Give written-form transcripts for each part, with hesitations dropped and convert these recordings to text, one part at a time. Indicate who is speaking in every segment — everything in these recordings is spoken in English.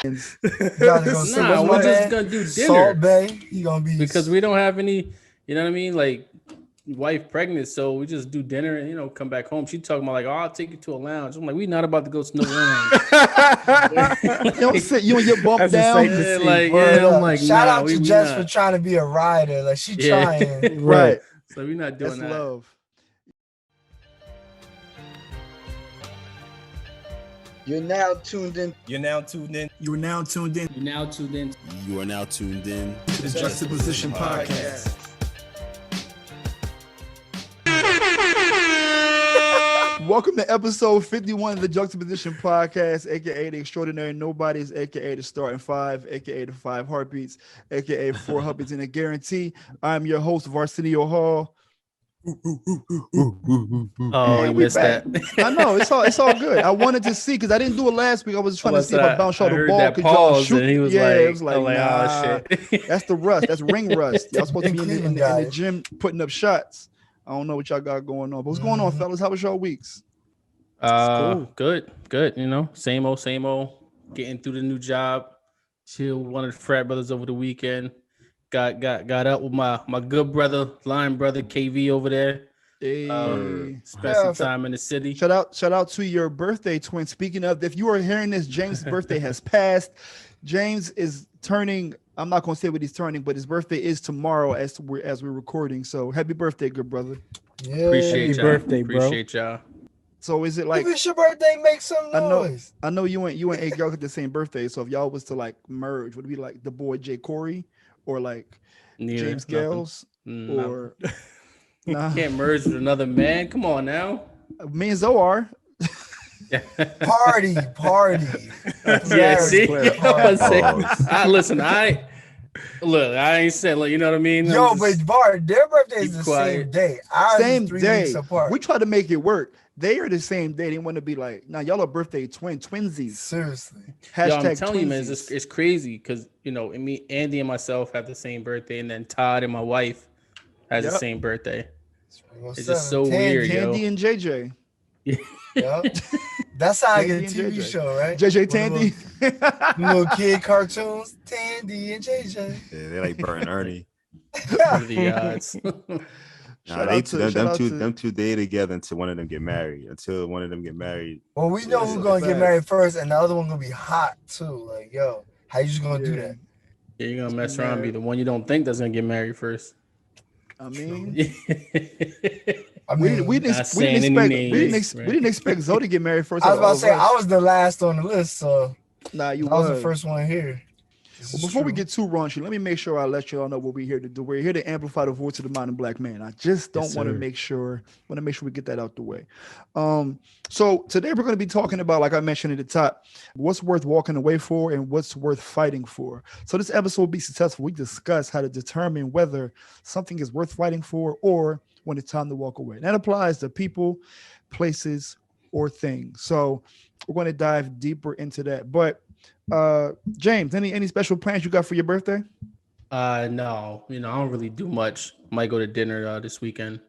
Speaker 1: Nah, we're just gonna do dinner.
Speaker 2: Salt Bay, he gonna be
Speaker 1: because we don't have any. You know what I mean? Like, wife pregnant, so we just do dinner and come back home. She talking about like, oh, I'll take you to a lounge. I'm like, we not about to go to no lounge.
Speaker 3: You don't sit, you and your bump down.
Speaker 1: I'm like,
Speaker 2: shout out to Jess for trying to be a rider. Like she trying,
Speaker 3: right?
Speaker 1: So we're not doing that.
Speaker 3: Love.
Speaker 4: You're now tuned in.
Speaker 5: You're now tuned in.
Speaker 6: You are now tuned in.
Speaker 1: You're now tuned in.
Speaker 5: You are now tuned in.
Speaker 6: To the Juxtaposition Podcast.
Speaker 3: Welcome to episode 51 of the Juxtaposition Podcast, aka the Extraordinary Nobodies, aka the Starting Five, aka the Five Heartbeats, aka 4 Heartbeats and a Guarantee. I'm your host, Arsenio Hall.
Speaker 1: Oh, you missed that.
Speaker 3: I know it's all good. I wanted to see because I didn't do it last week. I was trying to see if I bounced out the ball.
Speaker 1: Could y'all shoot? And he was
Speaker 3: it was like,
Speaker 1: nah,
Speaker 3: oh, shit. That's the rust. That's ring rust. Y'all supposed to be in the gym putting up shots. I don't know what y'all got going on. But what's going on, fellas? How was y'all weeks?
Speaker 1: Cool. Good. Same old. Getting through the new job. Chill with one of the frat brothers over the weekend. Got up with my good brother, line brother KV over there.
Speaker 3: Hey.
Speaker 1: Spent some time in the city.
Speaker 3: Shout out to your birthday twin. Speaking of, if you are hearing this, James' birthday has passed. James is turning. I'm not gonna say what he's turning, but his birthday is tomorrow as we're recording. So happy birthday, good brother.
Speaker 2: Yeah.
Speaker 1: Appreciate y'all.
Speaker 6: Birthday, bro.
Speaker 1: Appreciate y'all.
Speaker 3: So is it like
Speaker 2: if it's your birthday, make some noise.
Speaker 3: I know you and A girl got the same birthday. So if y'all was to like merge, would it be like the boy J. Corey or like James Gales? Or
Speaker 1: nah. Can't merge with another man. Come on now.
Speaker 3: Me and Zoar.
Speaker 2: Party.
Speaker 1: Yeah, see? Listen, I ain't saying, like, you know what I mean?
Speaker 2: Yo, but Bart, their birthday is the same day. Ours
Speaker 3: same
Speaker 2: is 3
Speaker 3: day.
Speaker 2: weeks apart.
Speaker 3: We try to make it work. They are the same day. They want to be like, nah, y'all are birthday twinsies.
Speaker 2: Seriously.
Speaker 1: Yo, I'm telling you, man, it's crazy because, me, Andy and myself have the same birthday, and then Todd and my wife has the same birthday. It's just so weird,
Speaker 3: Tandy and JJ.
Speaker 2: Yep. That's how I get a TV show, right?
Speaker 3: JJ Tandy.
Speaker 2: Little kid cartoons, Tandy and JJ.
Speaker 5: Yeah, they like Bert and Ernie.
Speaker 1: What are the odds?
Speaker 5: Them two day together until one of them get married.
Speaker 2: Well, we know who's gonna get married first, and the other one gonna be hot too. Like, yo, how you just gonna do that?
Speaker 1: Yeah, you're gonna mess around and be the one you don't think that's gonna get married first.
Speaker 3: I mean, we didn't expect Zoe to get married first.
Speaker 2: I was about to say I was the last on the list, so
Speaker 3: I
Speaker 2: was the first one here.
Speaker 3: Well, before we get too raunchy, let me make sure I let you all know what we're here to do. We're here to amplify the voice of the modern black man. I just don't want to make sure we get that out the way. So today we're going to be talking about, like I mentioned at the top, what's worth walking away for and what's worth fighting for. So this episode will be successful. We discuss how to determine whether something is worth fighting for or when it's time to walk away. And that applies to people, places, or things. So we're going to dive deeper into that. But James, any special plans you got for your birthday?
Speaker 1: No, I don't really do much. Might go to dinner this weekend.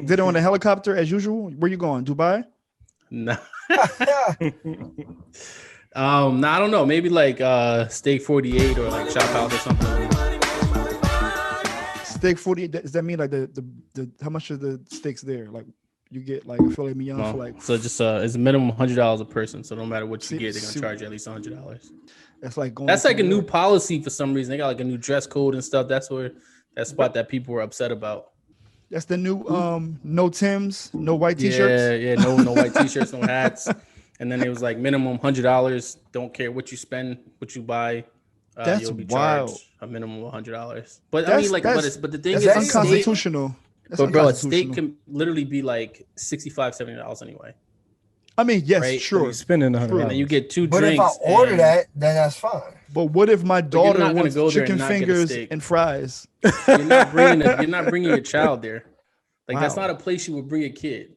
Speaker 3: Dinner on a helicopter as usual. Where you going? Dubai?
Speaker 1: No. I don't know. Maybe like Steak 48 or like Chop House or something.
Speaker 3: Steak 48. Does that mean like the how much are the steaks there? Like you get like a filet mignon for like.
Speaker 1: So just it's a minimum $100 a person. So no matter what you get, they're gonna charge you at least $100.
Speaker 3: That's like
Speaker 1: that's like a new policy for some reason. They got like a new dress code and stuff. That's that spot that people were upset about.
Speaker 3: That's the new no Timbs, no white t-shirts.
Speaker 1: Yeah, no white t-shirts, no hats. And then it was like minimum $100. Don't care what you spend, what you buy.
Speaker 3: That's
Speaker 1: you'll be
Speaker 3: wild.
Speaker 1: Charged a minimum of $100. But I mean, like, but the thing is,
Speaker 3: unconstitutional.
Speaker 1: But bro, a steak can literally be like $65-$70 anyway.
Speaker 3: I mean, yes,
Speaker 1: right?
Speaker 3: sure.
Speaker 6: You're spending $100.
Speaker 1: And you get 2
Speaker 2: but
Speaker 1: drinks.
Speaker 2: But if I order that, then that's fine.
Speaker 3: But what if my daughter wants chicken fingers and fries?
Speaker 1: You're not bringing your child there. Like that's not a place you would bring a kid.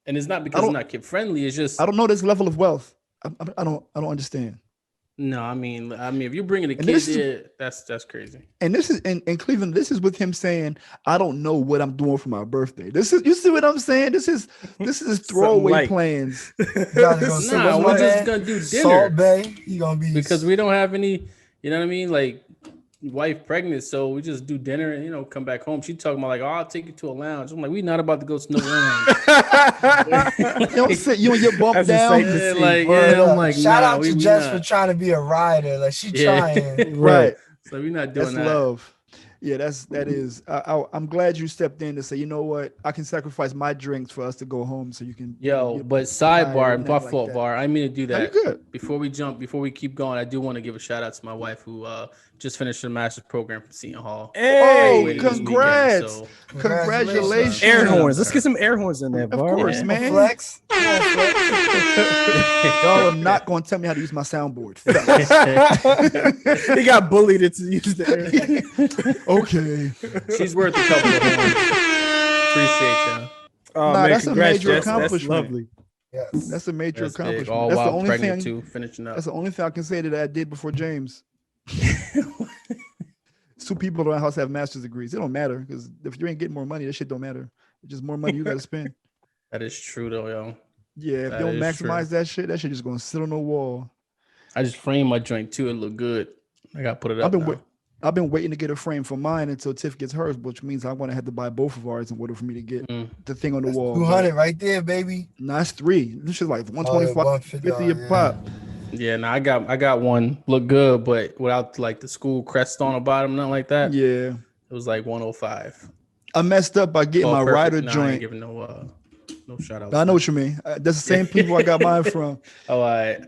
Speaker 1: And it's not because it's not kid friendly. It's just
Speaker 3: I don't know this level of wealth. I don't understand.
Speaker 1: No, I mean, if you're bringing a kid there, that's crazy.
Speaker 3: And this is in Cleveland. This is with him saying, "I don't know what I'm doing for my birthday." This is, you see what I'm saying? This is his throwaway plans.
Speaker 2: We're just gonna do dinner. Salt Bay. He gonna be
Speaker 1: because we don't have any. You know what I mean? Like, wife pregnant, so we just do dinner and come back home. She talking about like, "Oh, I'll take you to a lounge." I'm like, "We not about to go to no lounge."
Speaker 3: You don't sit. You and your bump down.
Speaker 1: I'm like,
Speaker 2: shout out to Jess for trying to be a rider. Like she trying,
Speaker 3: right?
Speaker 1: So we're not doing that.
Speaker 3: Love. Yeah, that is. I'm glad you stepped in to say, you know what, I can sacrifice my drinks for us to go home, so you can.
Speaker 1: But sidebar, my fault, Bar. I didn't mean to do that.
Speaker 3: No, good.
Speaker 1: Before we keep going, I do want to give a shout out to my wife who just finished her master's program from Seton Hall.
Speaker 3: Hey, congrats! Weekend, congratulations!
Speaker 7: Air horns. Let's get some air horns in there, Bar.
Speaker 3: Of course, man.
Speaker 2: Flex.
Speaker 3: Y'all are not going to tell me how to use my soundboard.
Speaker 7: He got bullied into use the air.
Speaker 3: Okay.
Speaker 1: She's worth a couple of horns. Appreciate you.
Speaker 7: Oh, man,
Speaker 3: that's
Speaker 7: congrats,
Speaker 3: a major
Speaker 7: Jess.
Speaker 3: accomplishment.
Speaker 7: That's lovely.
Speaker 2: Yes.
Speaker 3: That's a major accomplishment.
Speaker 1: All
Speaker 3: that's
Speaker 1: while
Speaker 3: the only
Speaker 1: pregnant
Speaker 3: thing.
Speaker 1: too, finishing up.
Speaker 3: That's the only thing I can say that I did before James. Two people in our house have master's degrees. It don't matter because if you ain't getting more money, that shit don't matter. It's just more money you got to spend.
Speaker 1: That is true though, yo.
Speaker 3: Yeah, if you don't maximize that shit just gonna sit on the wall.
Speaker 1: I just framed my joint too. It look good. I gotta put it up.
Speaker 3: I've been waiting to get a frame for mine until Tiff gets hers, which means I'm gonna have to buy both of ours in order for me to get the thing on the wall.
Speaker 2: 200 right there, baby.
Speaker 3: No, that's 3. This is like 125, 50 a pop.
Speaker 1: Yeah, no, I got one. Look good, but without like the school crest on the bottom, nothing like that.
Speaker 3: Yeah,
Speaker 1: it was like 105.
Speaker 3: I messed up by getting my rider joint.
Speaker 1: I ain't giving no shout out.
Speaker 3: I know what you mean. That's the same people I got mine from.
Speaker 1: Oh, I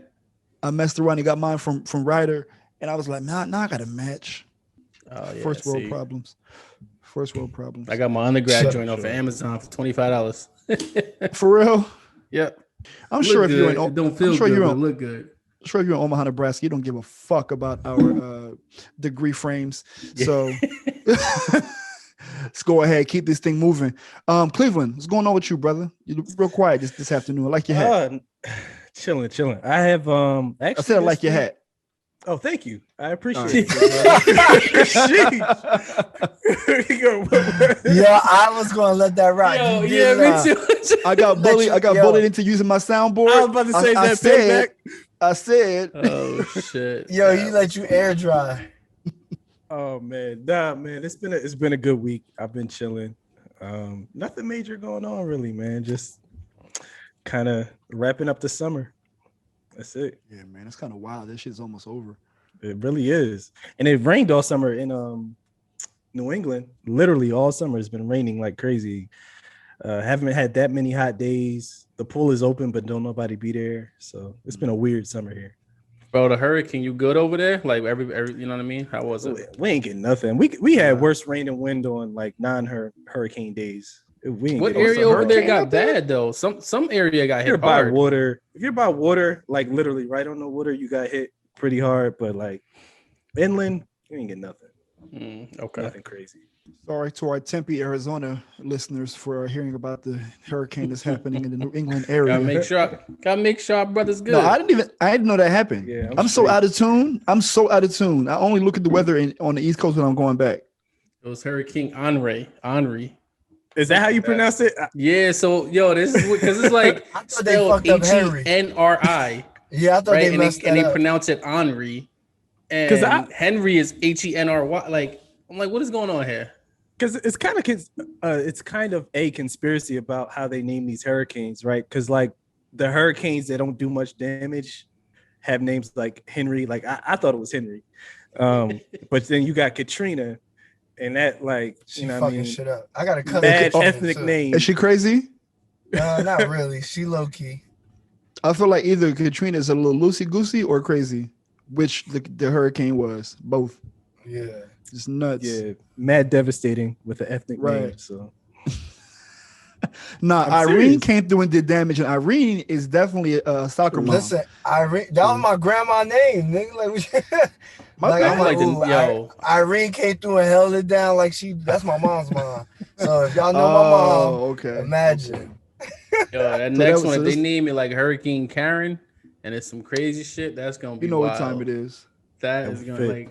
Speaker 3: messed around and got mine from Ryder, and I was like, nah, I got a match.
Speaker 1: Oh, yeah,
Speaker 3: First world problems.
Speaker 1: I got my undergrad joint off of Amazon for $25.
Speaker 3: For real?
Speaker 1: Yep.
Speaker 3: I'm sure if you're in,
Speaker 1: don't feel good, but look good.
Speaker 3: I'm sure if you're in Omaha, Nebraska, you don't give a fuck about our degree frames. So let's go ahead, keep this thing moving. Cleveland, what's going on with you, brother? You look real quiet this afternoon. I like your hat.
Speaker 7: Chilling. I have actually
Speaker 3: I said I like your hat.
Speaker 7: Oh, thank you. I appreciate it.
Speaker 2: Yeah, I was gonna let that rock.
Speaker 1: Me too.
Speaker 3: I got bullied into using my soundboard.
Speaker 7: I was about to say that.
Speaker 3: I said,
Speaker 1: oh shit.
Speaker 2: Yo, he let you air dry.
Speaker 7: Oh man, nah, man. It's been a good week. I've been chilling. Nothing major going on really, man. Just kind of wrapping up the summer. That's it.
Speaker 3: Yeah, man. It's kind of wild. This shit's almost over.
Speaker 7: It really is. And it rained all summer in New England. Literally all summer it's been raining like crazy. Haven't had that many hot days. The pool is open, but don't nobody be there. So it's been a weird summer here.
Speaker 1: Bro, the hurricane, you good over there? Like every you know what I mean? How was it?
Speaker 7: We ain't getting nothing. We had worse rain and wind on like non-hurricane days.
Speaker 1: What area over there got bad though? Some area got hit hard.
Speaker 7: By water. If you're by water, like literally right on the water, you got hit pretty hard. But like inland, you ain't get nothing.
Speaker 1: Okay,
Speaker 7: nothing crazy.
Speaker 3: Sorry to our Tempe, Arizona listeners for hearing about the hurricane that's happening in the New England area.
Speaker 1: Gotta make sure our brother's good.
Speaker 3: No, I didn't know that happened.
Speaker 7: Yeah,
Speaker 3: I'm so out of tune. I only look at the weather on the East Coast when I'm going back.
Speaker 1: It was Hurricane Henri.
Speaker 7: Is that how you pronounce it?
Speaker 1: Yeah. So, this is because it's like
Speaker 2: I thought they fucked up Henry.
Speaker 1: Henri.
Speaker 2: Yeah, I thought they messed that up.
Speaker 1: And they pronounce it Henri. And Henry is Henry. Like, I'm like, what is going on here?
Speaker 7: Because it's kind of a conspiracy about how they name these hurricanes, right? Because like the hurricanes that don't do much damage have names like Henry. Like I thought it was Henry, but then you got Katrina. And that, like,
Speaker 2: she fucking shit up. I got a cousin.
Speaker 7: Bad ethnic name.
Speaker 3: Is she crazy?
Speaker 2: No, not really. She low key.
Speaker 3: I feel like either Katrina is a little loosey goosey or crazy, which the hurricane was. Both.
Speaker 2: Yeah.
Speaker 3: Just nuts.
Speaker 7: Yeah. Mad devastating with the ethnic name. So.
Speaker 3: Irene came through and did damage, and Irene is definitely a soccer mom.
Speaker 2: Listen, Irene, that was my grandma's name, nigga. Irene came through and held it down that's my mom's mom. So if y'all know my mom,
Speaker 3: okay.
Speaker 2: Imagine.
Speaker 1: That next one, if they name it like Hurricane Karen, and it's some crazy shit, that's gonna be
Speaker 3: You know
Speaker 1: wild.
Speaker 3: what time it is.
Speaker 1: That is gonna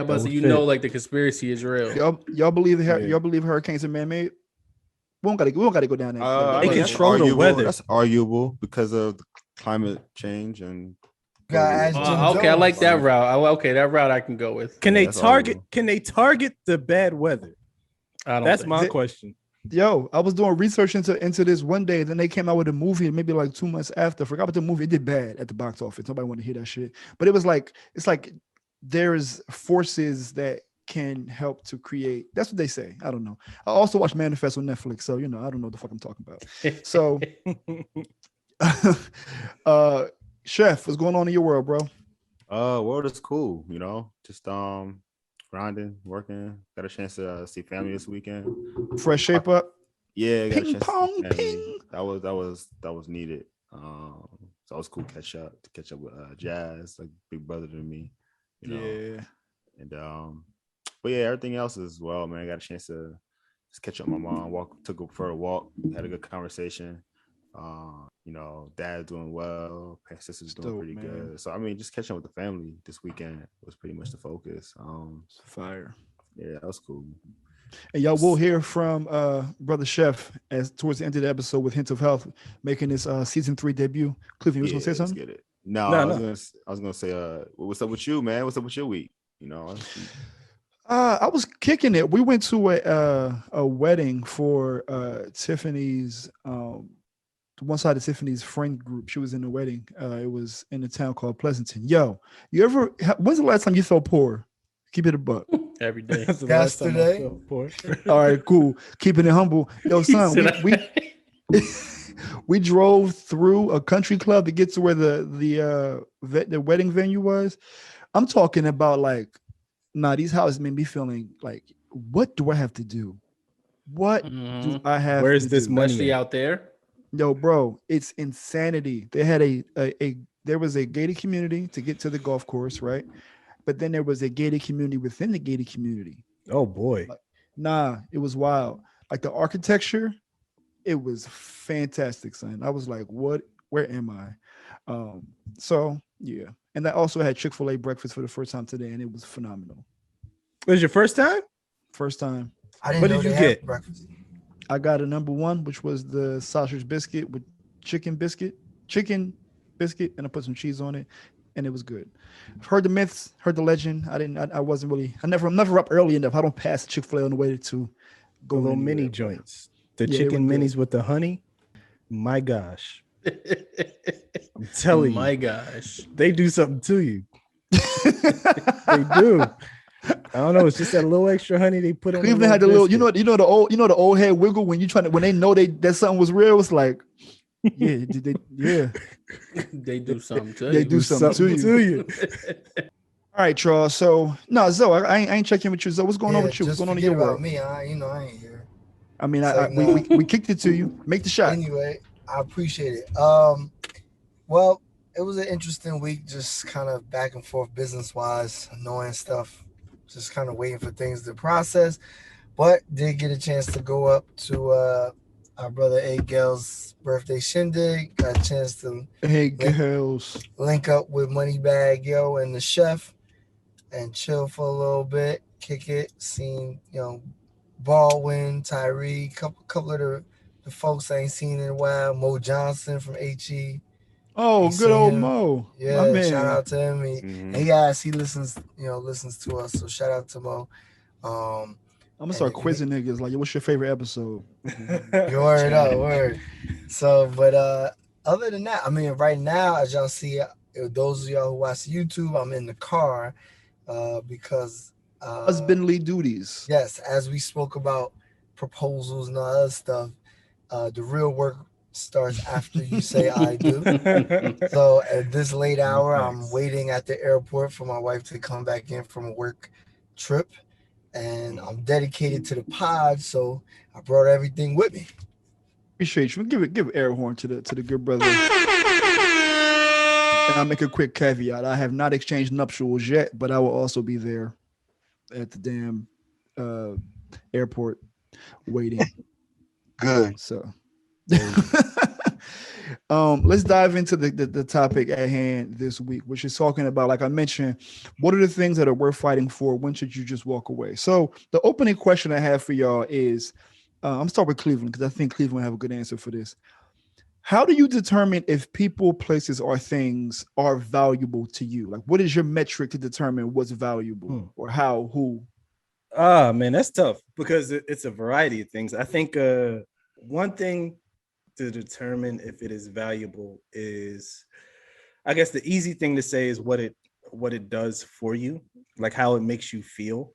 Speaker 1: but so like the conspiracy is real.
Speaker 3: Y'all believe y'all believe hurricanes are man-made? We don't gotta go down there.
Speaker 7: They control the weather.
Speaker 5: That's arguable because of the climate change and.
Speaker 2: Okay,
Speaker 1: I like that route. Okay, that route I can go with.
Speaker 7: Can they target the bad weather? That's my question.
Speaker 3: Yo, I was doing research into this one day. Then they came out with a movie, maybe like 2 months after. Forgot about the movie. It did bad at the box office. Nobody wanted to hear that shit. But it was like it's like there's forces that can help to create. That's what they say. I don't know. I also watched Manifest on Netflix, so I don't know what the fuck I'm talking about. So, Chef, what's going on in your world, bro?
Speaker 5: World is cool. Just grinding, working. Got a chance to see family this weekend.
Speaker 3: Fresh shape up.
Speaker 5: Yeah, got
Speaker 3: ping
Speaker 5: a chance
Speaker 3: pong
Speaker 5: to see
Speaker 3: ping.
Speaker 5: That was needed. So it was cool to catch up with Jazz, like big brother to me.
Speaker 3: Yeah.
Speaker 5: And but yeah, everything else as well, man. I got a chance to just catch up with my mom. Took her for a walk, had a good conversation. Dad doing well, sister's doing pretty good. So I mean, just catching up with the family this weekend was pretty much the focus.
Speaker 3: Fire.
Speaker 5: Yeah, that was cool.
Speaker 3: And y'all will hear from brother Chef as towards the end of the episode with Hint of Health making his season 3 debut. Cliff, you was gonna say something?
Speaker 5: Let's get it. No. I was gonna say, what's up with you, man? What's up with your week?
Speaker 3: I was kicking it. We went to a wedding for Tiffany's one side of Tiffany's friend group. She was in the wedding. It was in a town called Pleasanton. Yo, when's the last time you felt poor? Keep it a buck.
Speaker 1: Every day.
Speaker 2: Yesterday.
Speaker 3: All right, cool. Keeping it humble. Yo, son, we drove through a country club to get to where the wedding venue was. I'm talking about these houses made me feeling like, what do I have to do? What do I have
Speaker 7: Where's
Speaker 3: to
Speaker 7: this
Speaker 3: do?
Speaker 7: money
Speaker 1: Especially out there?
Speaker 3: Yo, bro, it's insanity. They had there was a gated community to get to the golf course, right? But then there was a gated community within the gated community.
Speaker 7: Oh boy.
Speaker 3: It was wild. Like the architecture, it was fantastic, son. I was like, where am I? So yeah. And I also had Chick-Fil-A breakfast for the first time today, and it was phenomenal.
Speaker 7: It was your first time?
Speaker 3: First time.
Speaker 2: What did you get? Breakfast.
Speaker 3: I got a number 1, which was the sausage biscuit with chicken biscuit, and I put some cheese on it, and it was good. I've heard the myths, heard the legend. I'm never up early enough. I don't pass Chick-fil-A on the way to go.
Speaker 7: Little mini joints. The chicken minis with the honey. My gosh. I'm telling you.
Speaker 1: My gosh.
Speaker 7: They do something to you. They do. I don't know. It's just that little extra honey they put on.
Speaker 3: We even had the little, the old head wiggle when they know that something was real. It's like, yeah,
Speaker 1: they do something to you.
Speaker 3: They do something to you. All right, Charles. So no, Zoe, I ain't checking with you. Zoe, what's going on with you? What's going on in your world?
Speaker 2: Me, I ain't here.
Speaker 3: I mean, we kicked it to you. Make the shot.
Speaker 2: Anyway, I appreciate it. Well, it was an interesting week, just kind of back and forth business wise, annoying stuff. Just kind of waiting for things to process, but did get a chance to go up to our brother A. Gale's birthday shindig. Got a chance to link up with Moneybag Yo and the chef and chill for a little bit, kick it. Seen Baldwin, Tyree, couple of the folks I ain't seen in a while. Mo Johnson from HE.
Speaker 3: Oh, good old Mo.
Speaker 2: Yeah, shout out to him. He listens to us. So shout out to Mo.
Speaker 3: I'm gonna start quizzing niggas like, what's your favorite episode?
Speaker 2: Word. So, but other than that, I mean, right now, as y'all see, those of y'all who watch YouTube, I'm in the car because
Speaker 3: husbandly duties.
Speaker 2: Yes, as we spoke about proposals and all other stuff, the real work starts after you say I do. So at this late hour, I'm waiting at the airport for my wife to come back in from a work trip, and I'm dedicated to the pod, so I brought everything with me.
Speaker 3: Appreciate you. Give air horn to the good brother. And I'll make a quick caveat. I have not exchanged nuptials yet, but I will also be there at the damn airport waiting.
Speaker 2: Good.
Speaker 3: So Let's dive into the topic at hand this week, which is talking about, like I mentioned, what are the things that are worth fighting for? When should you just walk away? So the opening question I have for y'all is, I'm start with Cleveland because I think Cleveland will have a good answer for this. How do you determine if people, places, or things are valuable to you? Like, what is your metric to determine what's valuable or how, who?
Speaker 7: Ah, man, that's tough because it's a variety of things. I think one thing to determine if it is valuable is, I guess the easy thing to say is what it does for you, like how it makes you feel.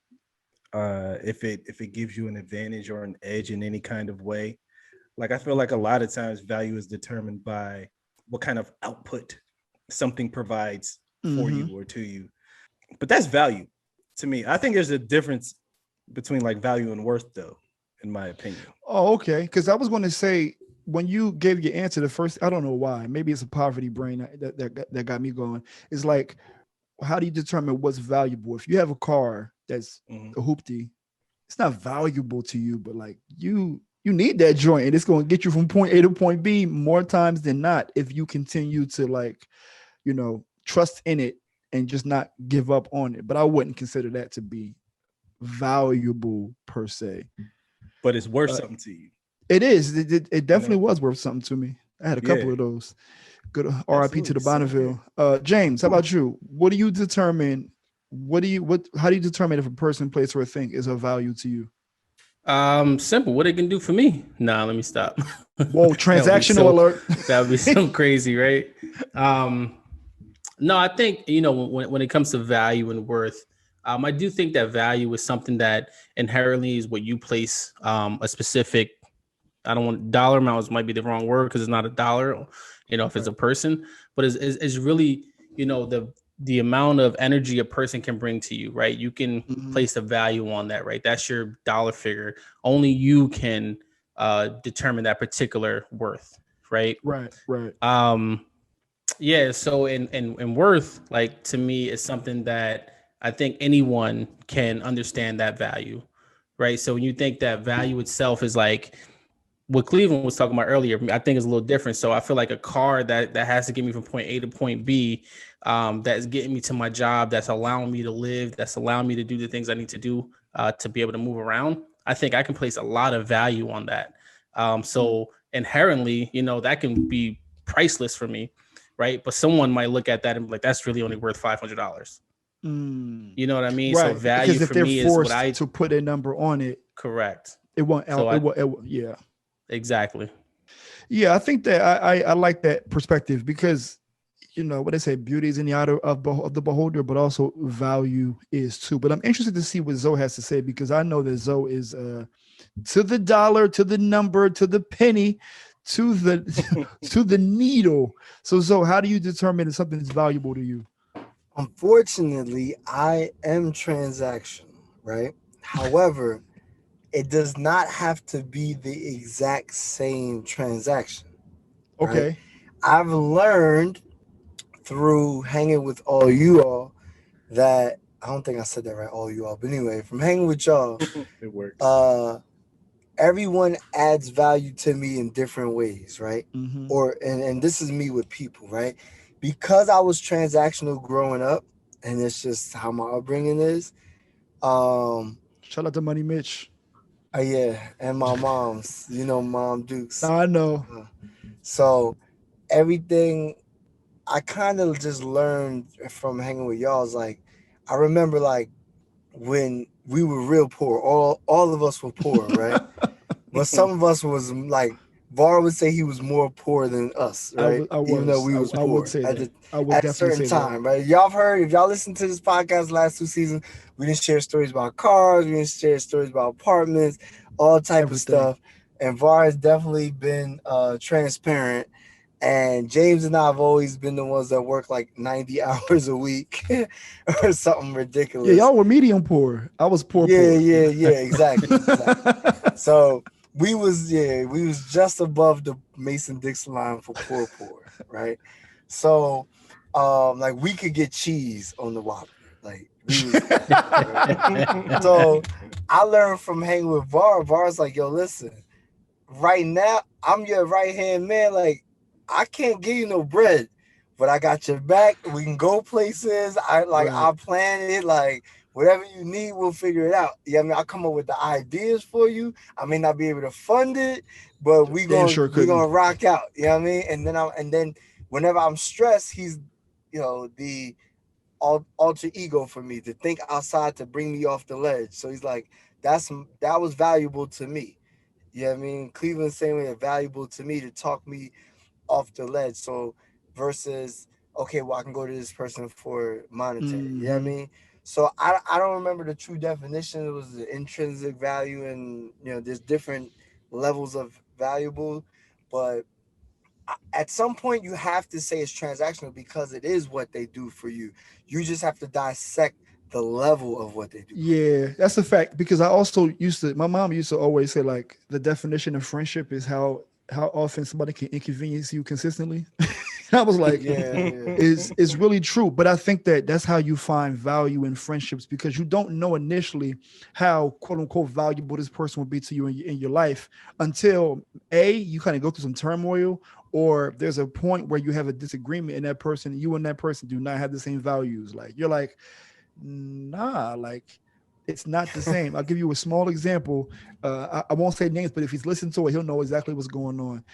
Speaker 7: If it gives you an advantage or an edge in any kind of way. Like I feel like a lot of times value is determined by what kind of output something provides for you or to you. But that's value to me. I think there's a difference between like value and worth, though, in my opinion.
Speaker 3: Oh, okay. Because I was going to say, when you gave your answer, the first, I don't know why, maybe it's a poverty brain that got me going. It's like, how do you determine what's valuable? If you have a car that's a hoopty, it's not valuable to you, but like you need that joint and it's going to get you from point A to point B more times than not if you continue to like, trust in it and just not give up on it. But I wouldn't consider that to be valuable per se.
Speaker 7: But it's worth something to you.
Speaker 3: It is. It definitely was worth something to me. I had a couple of those. Good RIP to the Bonneville. James, how about you? What do you determine? How do you determine if a person, place, or a thing is of value to you?
Speaker 1: Simple. What it can do for me? Nah, let me stop.
Speaker 3: Whoa, transactional alert.
Speaker 1: That would be so crazy, right? No, I think, when it comes to value and worth, I do think that value is something that inherently is what you place a specific, I don't want dollar amounts might be the wrong word because it's not a dollar, if it's a person, but it's really, the amount of energy a person can bring to you, right? You can place a value on that, right? That's your dollar figure. Only you can determine that particular worth, right?
Speaker 3: Right.
Speaker 1: Yeah. So in worth, like to me, is something that I think anyone can understand that value, right? So when you think that value itself is like what Cleveland was talking about earlier, I think is a little different. So I feel like a car that has to get me from point A to point B, that's getting me to my job, that's allowing me to live, that's allowing me to do the things I need to do to be able to move around. I think I can place a lot of value on that. So inherently, that can be priceless for me, right? But someone might look at that and be like, that's really only worth $500. You know what I mean?
Speaker 3: Right.
Speaker 1: So value
Speaker 3: because if
Speaker 1: for
Speaker 3: they're
Speaker 1: me
Speaker 3: forced
Speaker 1: is what
Speaker 3: to put a number on it.
Speaker 1: Correct.
Speaker 3: It won't. Yeah.
Speaker 1: Exactly.
Speaker 3: Yeah, I think that I like that perspective because, what they say, beauty is in the eye of the beholder, but also value is too. But I'm interested to see what Zoe has to say because I know that Zoe is to the dollar, to the number, to the penny, to the to the needle. So Zoe, how do you determine if something is valuable to you?
Speaker 2: Unfortunately, I am transactional, right? However, it does not have to be the exact same transaction.
Speaker 3: Okay.
Speaker 2: Right? I've learned through hanging with all you all that I don't think I said that right, all you all, but anyway, from hanging with y'all,
Speaker 7: it works.
Speaker 2: Everyone adds value to me in different ways, right? And this is me with people, right? Because I was transactional growing up, and it's just how my upbringing is.
Speaker 3: Shout out to Money Mitch.
Speaker 2: Yeah, and my mom's, Mom Dukes.
Speaker 3: I know.
Speaker 2: So everything I kind of just learned from hanging with y'all is like, I remember like when we were real poor, all of us were poor, right? But some of us was like, Var would say he was more poor than us, right? Even though we was poor.
Speaker 3: I would say that.
Speaker 2: At a certain time, right? Y'all have heard, if y'all listened to this podcast last 2 seasons, we didn't share stories about cars, we didn't share stories about apartments, all type of stuff. And Var has definitely been transparent. And James and I have always been the ones that work like 90 hours a week or something ridiculous.
Speaker 3: Yeah, y'all were medium poor. I was poor.
Speaker 2: Yeah, exactly. So we was just above the Mason-Dixon line for poor, right? So like we could get cheese on the Whopper. Like we was right? So I learned from hanging with Var. Var's like, yo, listen, right now I'm your right hand man. Like I can't give you no bread, but I got your back. We can go places. I'll plan it. Like whatever you need, we'll figure it out. Yeah, I mean, I'll come up with the ideas for you. I may not be able to fund it, but we gonna rock out. You know what I mean? And then whenever I'm stressed, he's, the alter ego for me to think outside to bring me off the ledge. So he's like, that was valuable to me. You know what I mean? Cleveland same way, valuable to me to talk me off the ledge. So versus, okay, well, I can go to this person for monetary. You know what I mean? So I don't remember the true definition. It was the intrinsic value, and there's different levels of valuable, but at some point you have to say it's transactional because it is what they do for you. You just have to dissect the level of what they do.
Speaker 3: Yeah, that's a fact, because I also my mom used to always say, like, the definition of friendship is how often somebody can inconvenience you consistently. I was like, it's really true. But I think that's how you find value in friendships, because you don't know initially how quote unquote valuable this person will be to you in your life until you kind of go through some turmoil, or there's a point where you have a disagreement and you and that person do not have the same values. Like, you're like, nah, like, it's not the same. I'll give you a small example. I won't say names, but if he's listening to it, he'll know exactly what's going on.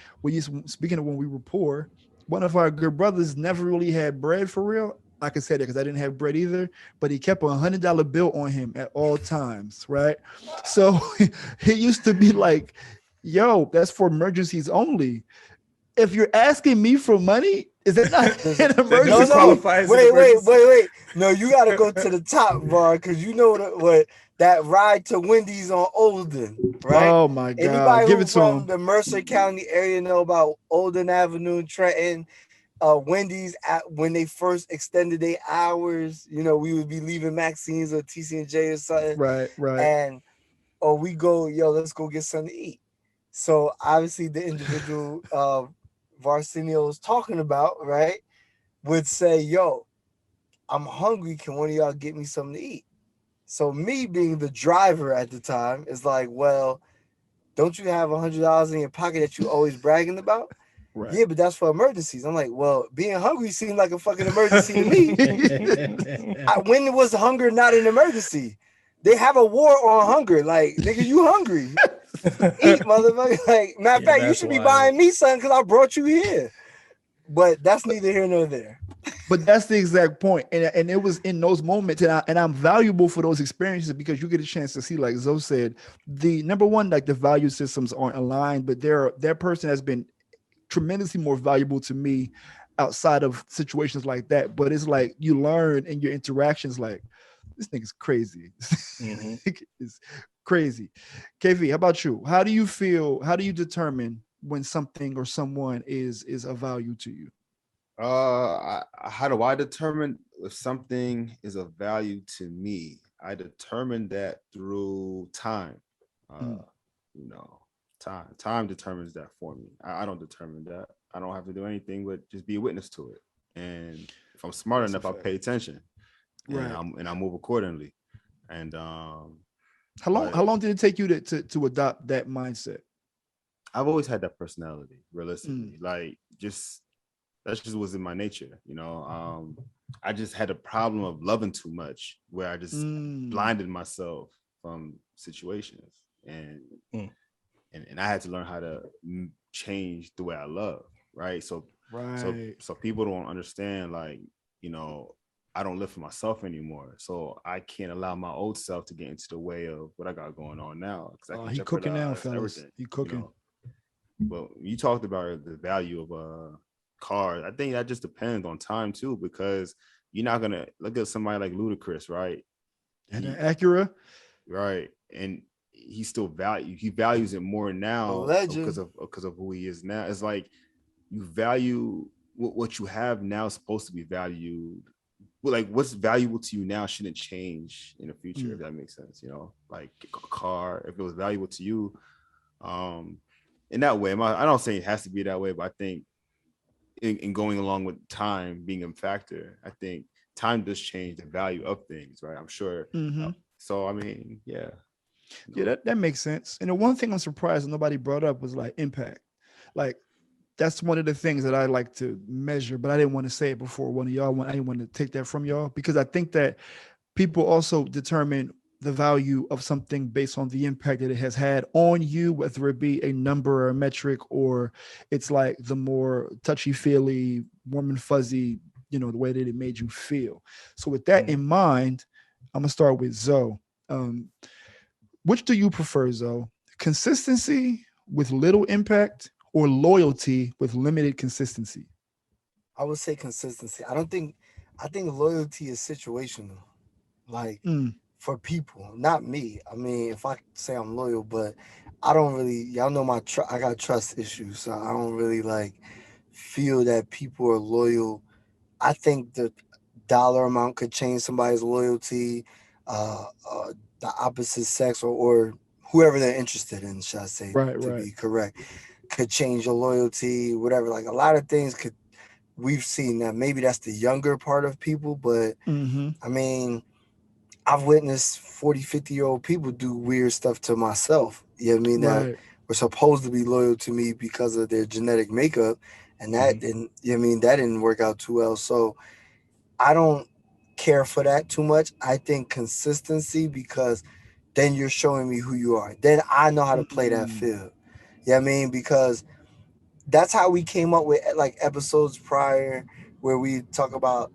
Speaker 3: Speaking of when we were poor, one of our good brothers never really had bread for real. I can say that because I didn't have bread either, but he kept a $100 bill on him at all times, right? So he used to be like, yo, that's for emergencies only. If you're asking me for money, is that not an emergency?
Speaker 2: Wait. No, you got to go to the top, bro, because you know what that ride to Wendy's on Olden, right?
Speaker 3: Oh my God!
Speaker 2: Anybody
Speaker 3: Give
Speaker 2: who
Speaker 3: it to
Speaker 2: from
Speaker 3: him.
Speaker 2: the Mercer County area know about Olden Avenue, Trenton, Wendy's. When they first extended their hours, we would be leaving Maxine's or TC&J or something,
Speaker 3: right,
Speaker 2: and we go, let's go get something to eat. So obviously the individual Varsinio was talking about, right, would say, yo, I'm hungry. Can one of y'all get me something to eat? So me being the driver at the time is like, well, don't you have $100 in your pocket that you always bragging about? Right. Yeah, but that's for emergencies. I'm like, well, being hungry seemed like a fucking emergency to me. When was hunger not an emergency? They have a war on hunger. Like, nigga, you hungry. Eat, motherfucker. Like, matter of fact, you should be buying me something because I brought you here. But that's neither here nor there.
Speaker 3: But that's the exact point. And it was in those moments, and I'm valuable for those experiences, because you get a chance to see, like Zoe said, the number one, like, the value systems aren't aligned, but that person has been tremendously more valuable to me outside of situations like that. But it's like you learn in your interactions, like, this nigga's crazy. Mm-hmm. It's crazy. KV, how about you? How do you feel? How do you determine when something or someone is of value to you?
Speaker 5: How do I determine if something is of value to me? I determine that through time. Time determines that for me. I don't determine that. I don't have to do anything but just be a witness to it. And if I'm smart enough, I'll pay attention, right? And I move accordingly. And how
Speaker 3: long did it take you to adopt that mindset?
Speaker 5: I've always had that personality, realistically. Like, that just was in my nature, I just had a problem of loving too much, where I just blinded myself from situations, and I had to learn how to change the way I love, right? So people don't understand, like, I don't live for myself anymore, so I can't allow my old self to get into the way of what I got going on now, because I can
Speaker 3: he cooking now, fellas.
Speaker 5: Everything.
Speaker 3: He cooking.
Speaker 5: Well, you talked about the value of cars. I think that just depends on time too, because you're not gonna look at somebody like Ludacris, right?
Speaker 3: And an Acura,
Speaker 5: right? And he values it more now because of who he is now. It's like you value what you have now is supposed to be valued. Like, what's valuable to you now shouldn't change in the future, if that makes sense. Like a car, if it was valuable to you, in that way. I don't say it has to be that way, but I think in going along with time being a factor, I think time does change the value of things, right? I'm sure. So I mean, yeah.
Speaker 3: Yeah, that makes sense. And the one thing I'm surprised nobody brought up was like impact. Like, that's one of the things that I like to measure, but I didn't want to say it before one of y'all. I didn't want to take that from y'all because I think that people also determine the value of something based on the impact that it has had on you, whether it be a number or a metric, or it's like the more touchy-feely, warm and fuzzy, the way that it made you feel. So with that in mind, I'm gonna start with Zoe. Which do you prefer, Zoe? Consistency with little impact or loyalty with limited consistency?
Speaker 2: I would say consistency. I think loyalty is situational. Like for people, not me. I mean, if I say I'm loyal, but I don't really, y'all know I got trust issues, so I don't really like feel that people are loyal. I think the dollar amount could change somebody's loyalty, the opposite sex or whoever they're interested in, should I say, be correct, could change your loyalty, whatever. Like a lot of things we've seen that maybe that's the younger part of people, but I mean, I've witnessed 40, 50-year-old people do weird stuff to myself. You know what I mean? That were supposed to be loyal to me because of their genetic makeup. And that didn't, you know what I mean? That didn't work out too well. So I don't care for that too much. I think consistency, because then you're showing me who you are. Then I know how to play that field. You know what I mean? Because that's how we came up with like episodes prior where we talk about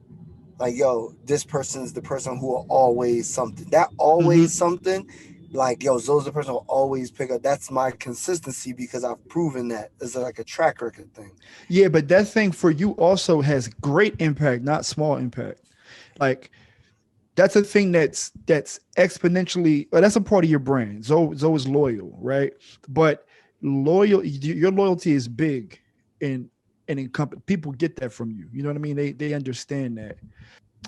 Speaker 2: like, yo, this person's the person who will always something. That always something, like, yo, Zoe's the person who will always pick up. That's my consistency because I've proven that. It's like a track record thing.
Speaker 3: Yeah, but that thing for you also has great impact, not small impact. Like, that's a thing that's exponentially, that's a part of your brand. Zoe is loyal, right? But your loyalty is big and people get that from you. You know what I mean? They understand that.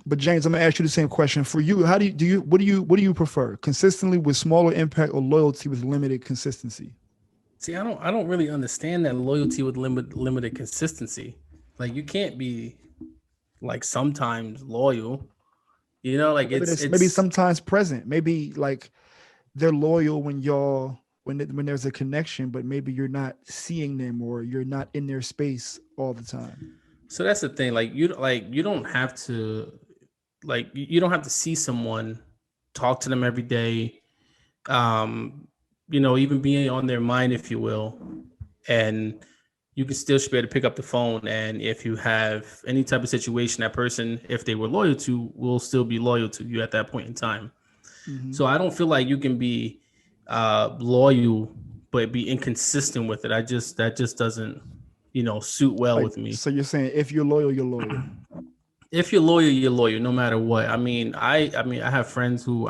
Speaker 3: But James, I'm gonna ask you the same question. For you, how what do you prefer? Consistently with smaller impact or loyalty with limited consistency?
Speaker 1: See, I don't really understand that loyalty with limited consistency. Like you can't be like sometimes loyal. Like it's
Speaker 3: maybe sometimes present. Maybe like they're loyal when when there's a connection, but maybe you're not seeing them or you're not in their space all the time.
Speaker 1: So that's the thing. You don't have to you don't have to see someone, talk to them every day, even being on their mind, if you will, and you can still be able to pick up the phone. And if you have any type of situation, that person, if they were loyal to, will still be loyal to you at that point in time. So I don't feel like you can be loyal but be inconsistent with it. That just doesn't suit well with me.
Speaker 3: So you're saying if you're loyal, you're loyal.
Speaker 1: If you're loyal, no matter what. I mean, I have friends who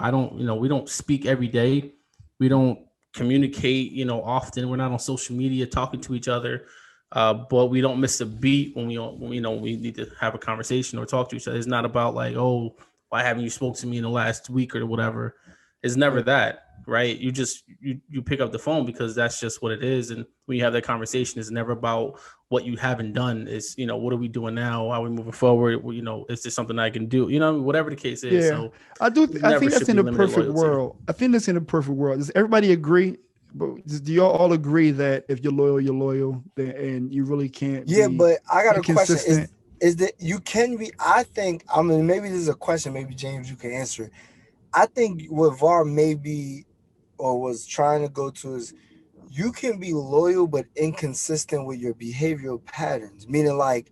Speaker 1: we don't speak every day. We don't communicate, often. We're not on social media talking to each other. But we don't miss a beat when we need to have a conversation or talk to each other. It's not about like, oh, why haven't you spoke to me in the last week or whatever. It's never that, right? You just you pick up the phone because that's just what it is. And when you have that conversation, it's never about what you haven't done. It's what are we doing now? How are we moving forward? Is this something I can do? Whatever the case is.
Speaker 3: Yeah,
Speaker 1: so
Speaker 3: I think that's in a perfect world. I think that's in a perfect world. Does everybody agree? But do y'all all agree that if you're loyal, and you really can't?
Speaker 2: Yeah, but I got a question. Is that you can be? I think. I mean, maybe this is a question. Maybe James, you can answer it. I think what VAR maybe or was trying to go to is you can be loyal but inconsistent with your behavioral patterns. Meaning, like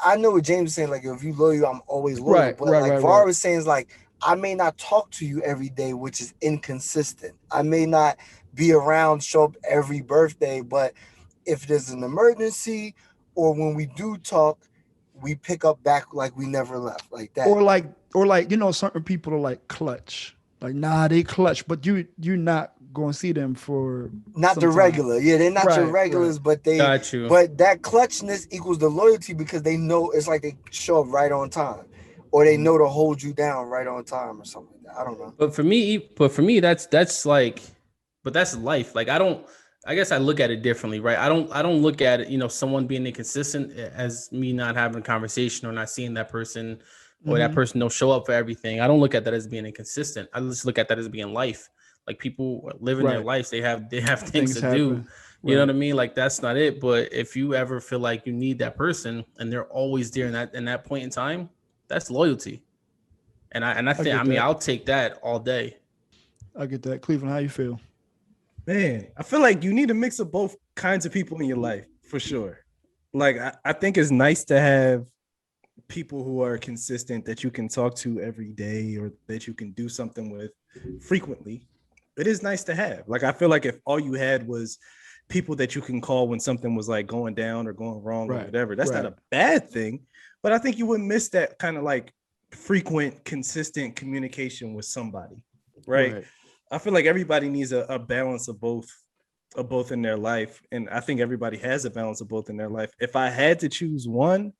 Speaker 2: I know what James is saying. Like, if you loyal, I'm always loyal. But VAR was saying is like, I may not talk to you every day, which is inconsistent. I may not be around, show up every birthday, but if there's an emergency or when we do talk, we pick up back like we never left, like that.
Speaker 3: Or like certain people are like clutch. Like, nah, they clutch, but you're not going to see them for
Speaker 2: not the regular. Yeah, they're not your regulars, but they
Speaker 1: got you.
Speaker 2: But that clutchness equals the loyalty because they know it's like they show up right on time. Or they know to hold you down right on time or something like that. I don't know.
Speaker 1: But for me, that's like, but that's life. Like I guess I look at it differently, right? I don't look at it, someone being inconsistent as me not having a conversation or not seeing that person or that person don't show up for everything. I don't look at that as being inconsistent. I just look at that as being life. Like people living their lives, they have things to do. You know what I mean? Like that's not it. But if you ever feel like you need that person and they're always there in that point in time, that's loyalty. And I think I'll take that all day.
Speaker 3: I get that. Cleveland, how you feel?
Speaker 7: Man, I feel like you need a mix of both kinds of people in your life for sure. Like I think it's nice to have people who are consistent that you can talk to every day or that you can do something with frequently. It is nice to have. Like I feel like if all you had was people that you can call when something was like going down or going wrong or whatever, that's not a bad thing. But I think you would miss that kind of like frequent, consistent communication with somebody, right? I feel like everybody needs a balance of both in their life. And I think everybody has a balance of both in their life. If I had to choose one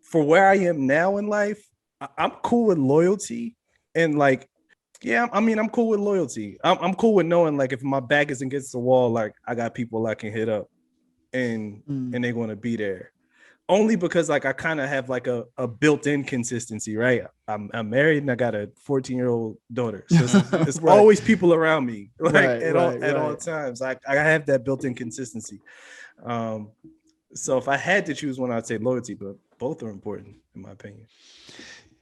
Speaker 7: for where I am now in life, I'm cool with loyalty. And like, yeah, I mean, I'm cool with loyalty. I'm cool with knowing like if my back is against the wall, like I got people I can hit up and they're going to be there. Only because like I kind of have like a built-in consistency, right? I'm married and I got a 14-year-old daughter, so it's always people around me, like at all times. I have that built-in consistency. So if I had to choose one, I'd say loyalty, but both are important in my opinion.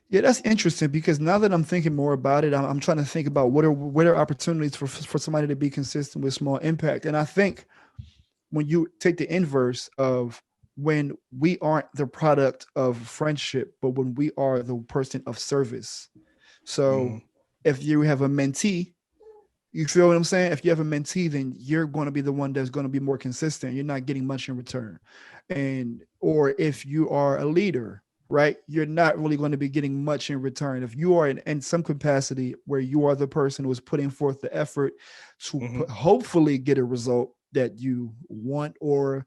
Speaker 3: Yeah, that's interesting because now that I'm thinking more about it, I'm trying to think about what are opportunities for somebody to be consistent with small impact, and I think when you take the inverse of when we aren't the product of friendship, but when we are the person of service. So if you have a mentee, you feel what I'm saying? If you have a mentee, then you're going to be the one that's going to be more consistent. You're not getting much in return. Or if you are a leader, right? You're not really going to be getting much in return. If you are in some capacity where you are the person who is putting forth the effort to hopefully get a result that you want or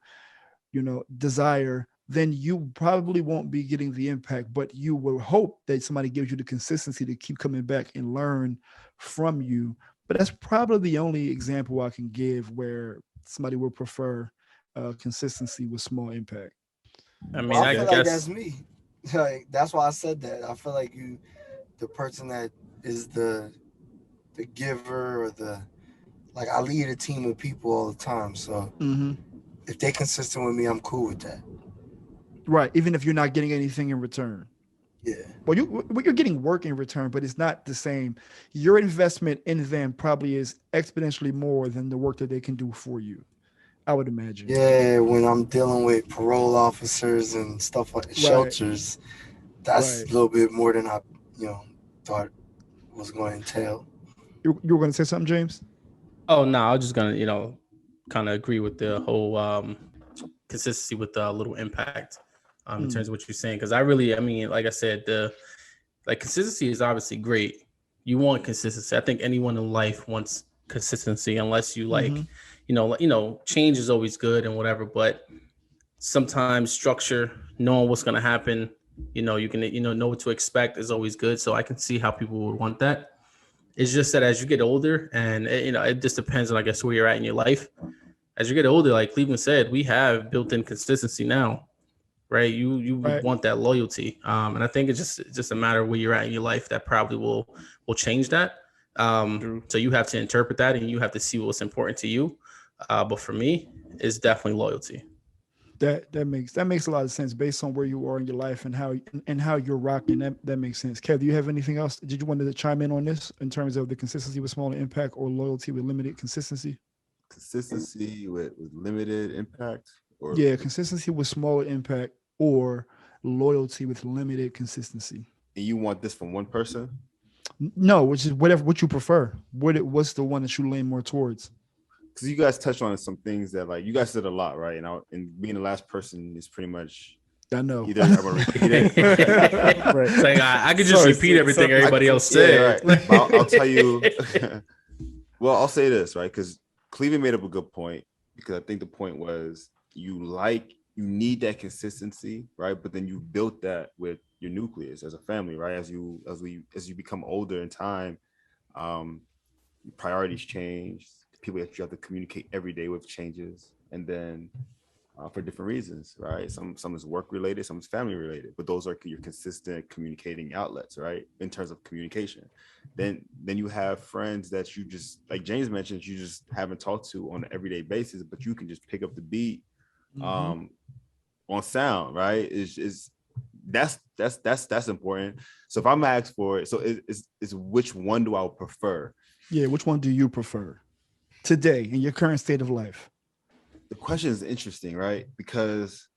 Speaker 3: desire, then you probably won't be getting the impact, but you will hope that somebody gives you the consistency to keep coming back and learn from you. But that's probably the only example I can give where somebody would prefer consistency with small impact.
Speaker 2: I mean, I feel like that's me. Like that's why I said that. I feel like the person that is the giver or like I lead a team of people all the time. So if they're consistent with me, I'm cool with that.
Speaker 3: Right. Even if you're not getting anything in return.
Speaker 2: Yeah.
Speaker 3: Well, you're getting work in return, but it's not the same. Your investment in them probably is exponentially more than the work that they can do for you, I would imagine.
Speaker 2: Yeah, when I'm dealing with parole officers and stuff like shelters, that's a little bit more than I, thought was going to entail.
Speaker 3: You were going to say something, James?
Speaker 1: Oh no, I was just gonna, kind of agree with the whole consistency with the little impact in terms of what you're saying. Because I mean, like I said, consistency is obviously great. You want consistency. I think anyone in life wants consistency, unless you change is always good and whatever. But sometimes structure, knowing what's gonna happen, you can know what to expect is always good. So I can see how people would want that. It's just that as you get older, and it just depends on, I guess, where you're at in your life. As you get older, like Cleveland said, we have built-in consistency now, right? You want that loyalty, and I think it's just a matter of where you're at in your life that probably will change that. So you have to interpret that, and you have to see what's important to you. But for me, it's definitely loyalty.
Speaker 3: That makes a lot of sense based on where you are in your life and how you're rocking. That makes sense. Kev, do you have anything else? Did you want to chime in on this in terms of the consistency with smaller impact or loyalty with limited consistency?
Speaker 5: Consistency with limited impact, or
Speaker 3: consistency with smaller impact or loyalty with limited consistency.
Speaker 5: And you want this from one person?
Speaker 3: No, which is what you prefer. What's the one that you lean more towards?
Speaker 5: Because you guys touched on some things that, like, you guys did a lot, right? And being the last person is pretty much.
Speaker 3: I know.
Speaker 5: Either I'm gonna repeat it.
Speaker 1: Right. It's like, I could just repeat everything everybody else said.
Speaker 5: Yeah, right. I'll tell you. Well, I'll say this, right? Because Cleveland made up a good point. Because I think the point was you need that consistency, right? But then you built that with your nucleus as a family, right? As you become older in time, priorities change. People that you have to communicate every day with changes, and then for different reasons, right? Some is work related, some is family related, but those are your consistent communicating outlets, right? In terms of communication. Then you have friends that you just, like James mentioned, you just haven't talked to on an everyday basis, but you can just pick up the beat on sound, right? That's important. So if I'm asked for it, so is which one do I prefer?
Speaker 3: Yeah, which one do you prefer today in your current state of life?
Speaker 5: The question is interesting, right? Because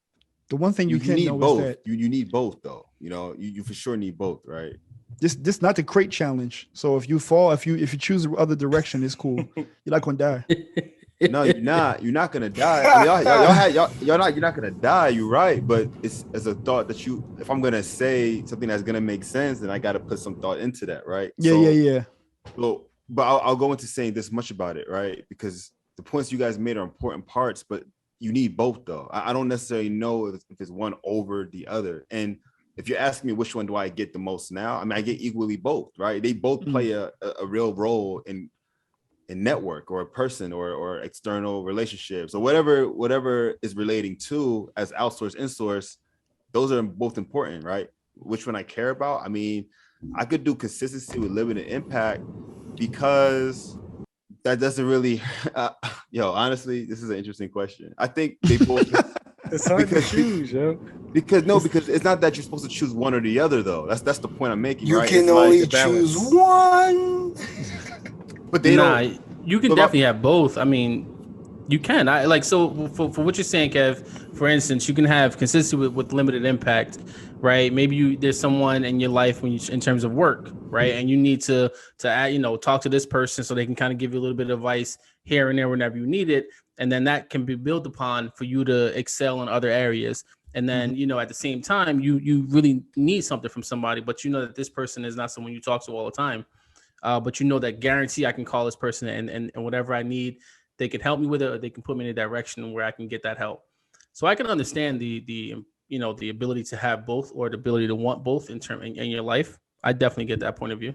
Speaker 3: the one thing you can
Speaker 5: need
Speaker 3: know
Speaker 5: both.
Speaker 3: Is that
Speaker 5: you need both, though. You know, you for sure need both, right?
Speaker 3: This not the crate challenge. So if you fall, if you choose the other direction, it's cool. You're not gonna die.
Speaker 5: No, you're not. You're not gonna die. I mean, you're not gonna die. You're right, but it's as a thought that if I'm gonna say something that's gonna make sense, then I got to put some thought into that, right?
Speaker 3: Yeah.
Speaker 5: Well, but I'll go into saying this much about it, right? Because the points you guys made are important parts, but you need both, though. I don't necessarily know if it's one over the other. And if you're asking me which one do I get the most now, I mean, I get equally both, right? They both play a real role in network or a person or external relationships or whatever is relating to as outsource, insource. Those are both important, right? Which one I care about? I mean, I could do consistency with limited impact because that doesn't really, honestly, this is an interesting question. I think they both.
Speaker 7: It's hard to choose, yo.
Speaker 5: Because it's not that you're supposed to choose one or the other, though. That's the point I'm making.
Speaker 2: You
Speaker 5: right?
Speaker 2: can
Speaker 5: It's
Speaker 2: only
Speaker 5: like
Speaker 2: choose one.
Speaker 5: But they don't.
Speaker 1: You can definitely have both. I mean, you can. So for what you're saying, Kev. For instance, you can have consistency with limited impact, right? Maybe there's someone in your life in terms of work, right? And you need to add, talk to this person so they can kind of give you a little bit of advice here and there whenever you need it, and then that can be built upon for you to excel in other areas. And then at the same time, you really need something from somebody, but you know that this person is not someone you talk to all the time. But that guarantee I can call this person and whatever I need, they can help me with it, or they can put me in a direction where I can get that help. So I can understand the ability to have both, or the ability to want both in your life. I definitely get that point of view.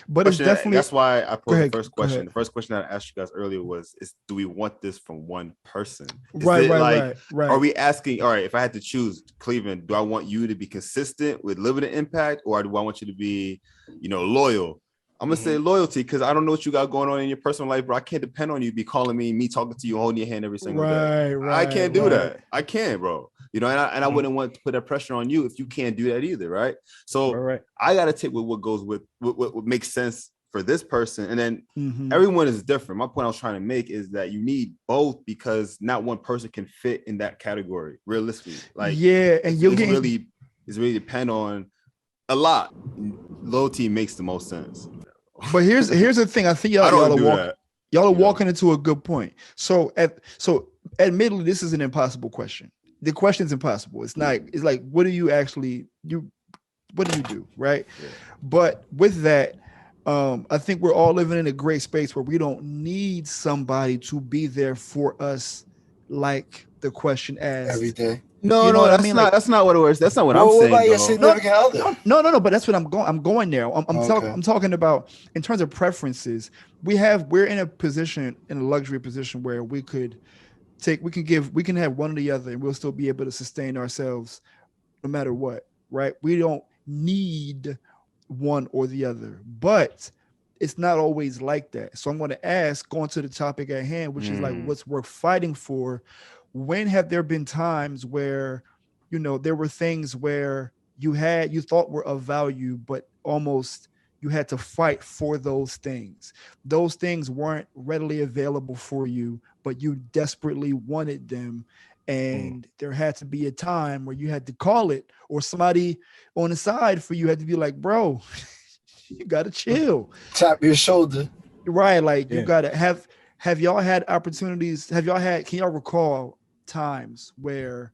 Speaker 3: But it's definitely,
Speaker 5: that's why I posed the first question. The first question I asked you guys earlier was, do we want this from one person?
Speaker 3: Right.
Speaker 5: Are we asking, all right, if I had to choose, Cleveland, do I want you to be consistent with limited impact, or do I want you to be, loyal? I'm gonna say loyalty, because I don't know what you got going on in your personal life, bro. I can't depend on you be calling me talking to you, holding your hand every single day. I can't do that. I can't, bro. And I wouldn't want to put that pressure on you if you can't do that either, right? So I gotta take what goes with what makes sense for this person, and then everyone is different. My point I was trying to make is that you need both, because not one person can fit in that category realistically. And it's really depend on a lot. Loyalty makes the most sense.
Speaker 3: But here's the thing. I think y'all are walking into a good point. So admittedly, this is an impossible question. The question is impossible. It's not. It's like, what do you actually do? What do you do, right? Yeah. But with that, I think we're all living in a great space where we don't need somebody to be there for us, like the question asked.
Speaker 2: Every day.
Speaker 3: No,
Speaker 5: that's not what it was. That's not what I'm saying.
Speaker 2: What about your significant other?
Speaker 3: No, but that's what I'm going there. I'm talking about in terms of preferences. We're in a luxury position where we can have one or the other, and we'll still be able to sustain ourselves no matter what, right? We don't need one or the other, but it's not always like that. So I'm going to ask, going to the topic at hand, which is like, what's worth fighting for? When have there been times where, there were things where you thought were of value, but almost you had to fight for those things. Those things weren't readily available for you, but you desperately wanted them. And there had to be a time where you had to call it, or somebody on the side for you had to be like, bro, you got to chill.
Speaker 2: Tap your shoulder.
Speaker 3: Right. Like you got to have y'all had opportunities? Can y'all recall times where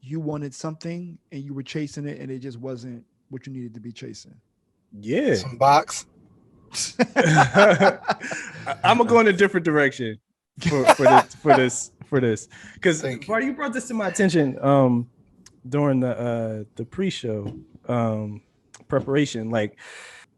Speaker 3: you wanted something and you were chasing it and it just wasn't what you needed to be chasing?
Speaker 7: Yeah.
Speaker 2: Some box.
Speaker 7: I'm gonna go in a different direction for this. Because you brought this to my attention during the pre-show preparation. Like,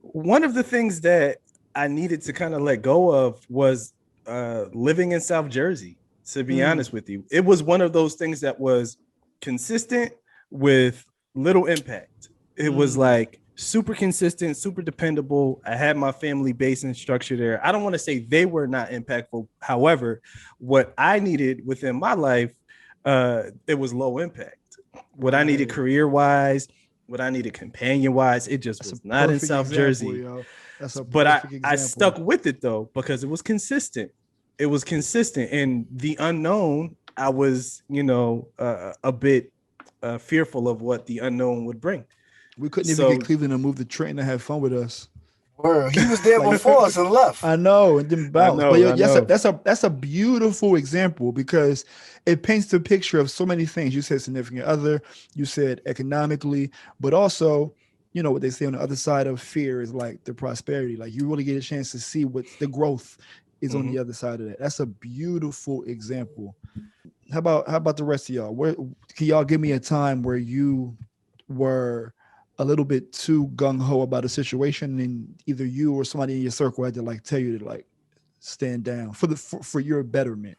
Speaker 7: one of the things that I needed to kind of let go of was living in South Jersey. to be honest with you. It was one of those things that was consistent with little impact. It was like super consistent, super dependable. I had my family base and structure there. I don't want to say they were not impactful. However, what I needed within my life, it was low impact. What I needed career-wise, what I needed companion-wise, it just was not in South Jersey. But I stuck with it though, because it was consistent. It was consistent. And the unknown, I was, a bit fearful of what the unknown would bring.
Speaker 3: We couldn't even get Cleveland to move to Trenton to have fun with us.
Speaker 2: Word. He was there before us and left.
Speaker 3: I know, and then bounced. But that's a beautiful example because it paints the picture of so many things. You said significant other, you said economically, but also, what they say on the other side of fear is like the prosperity. Like you really get a chance to see what the growth is on the other side of that. That's a beautiful example. How about the rest of y'all? Where can y'all give me a time where you were a little bit too gung-ho about a situation and either you or somebody in your circle had to tell you to stand down for your betterment?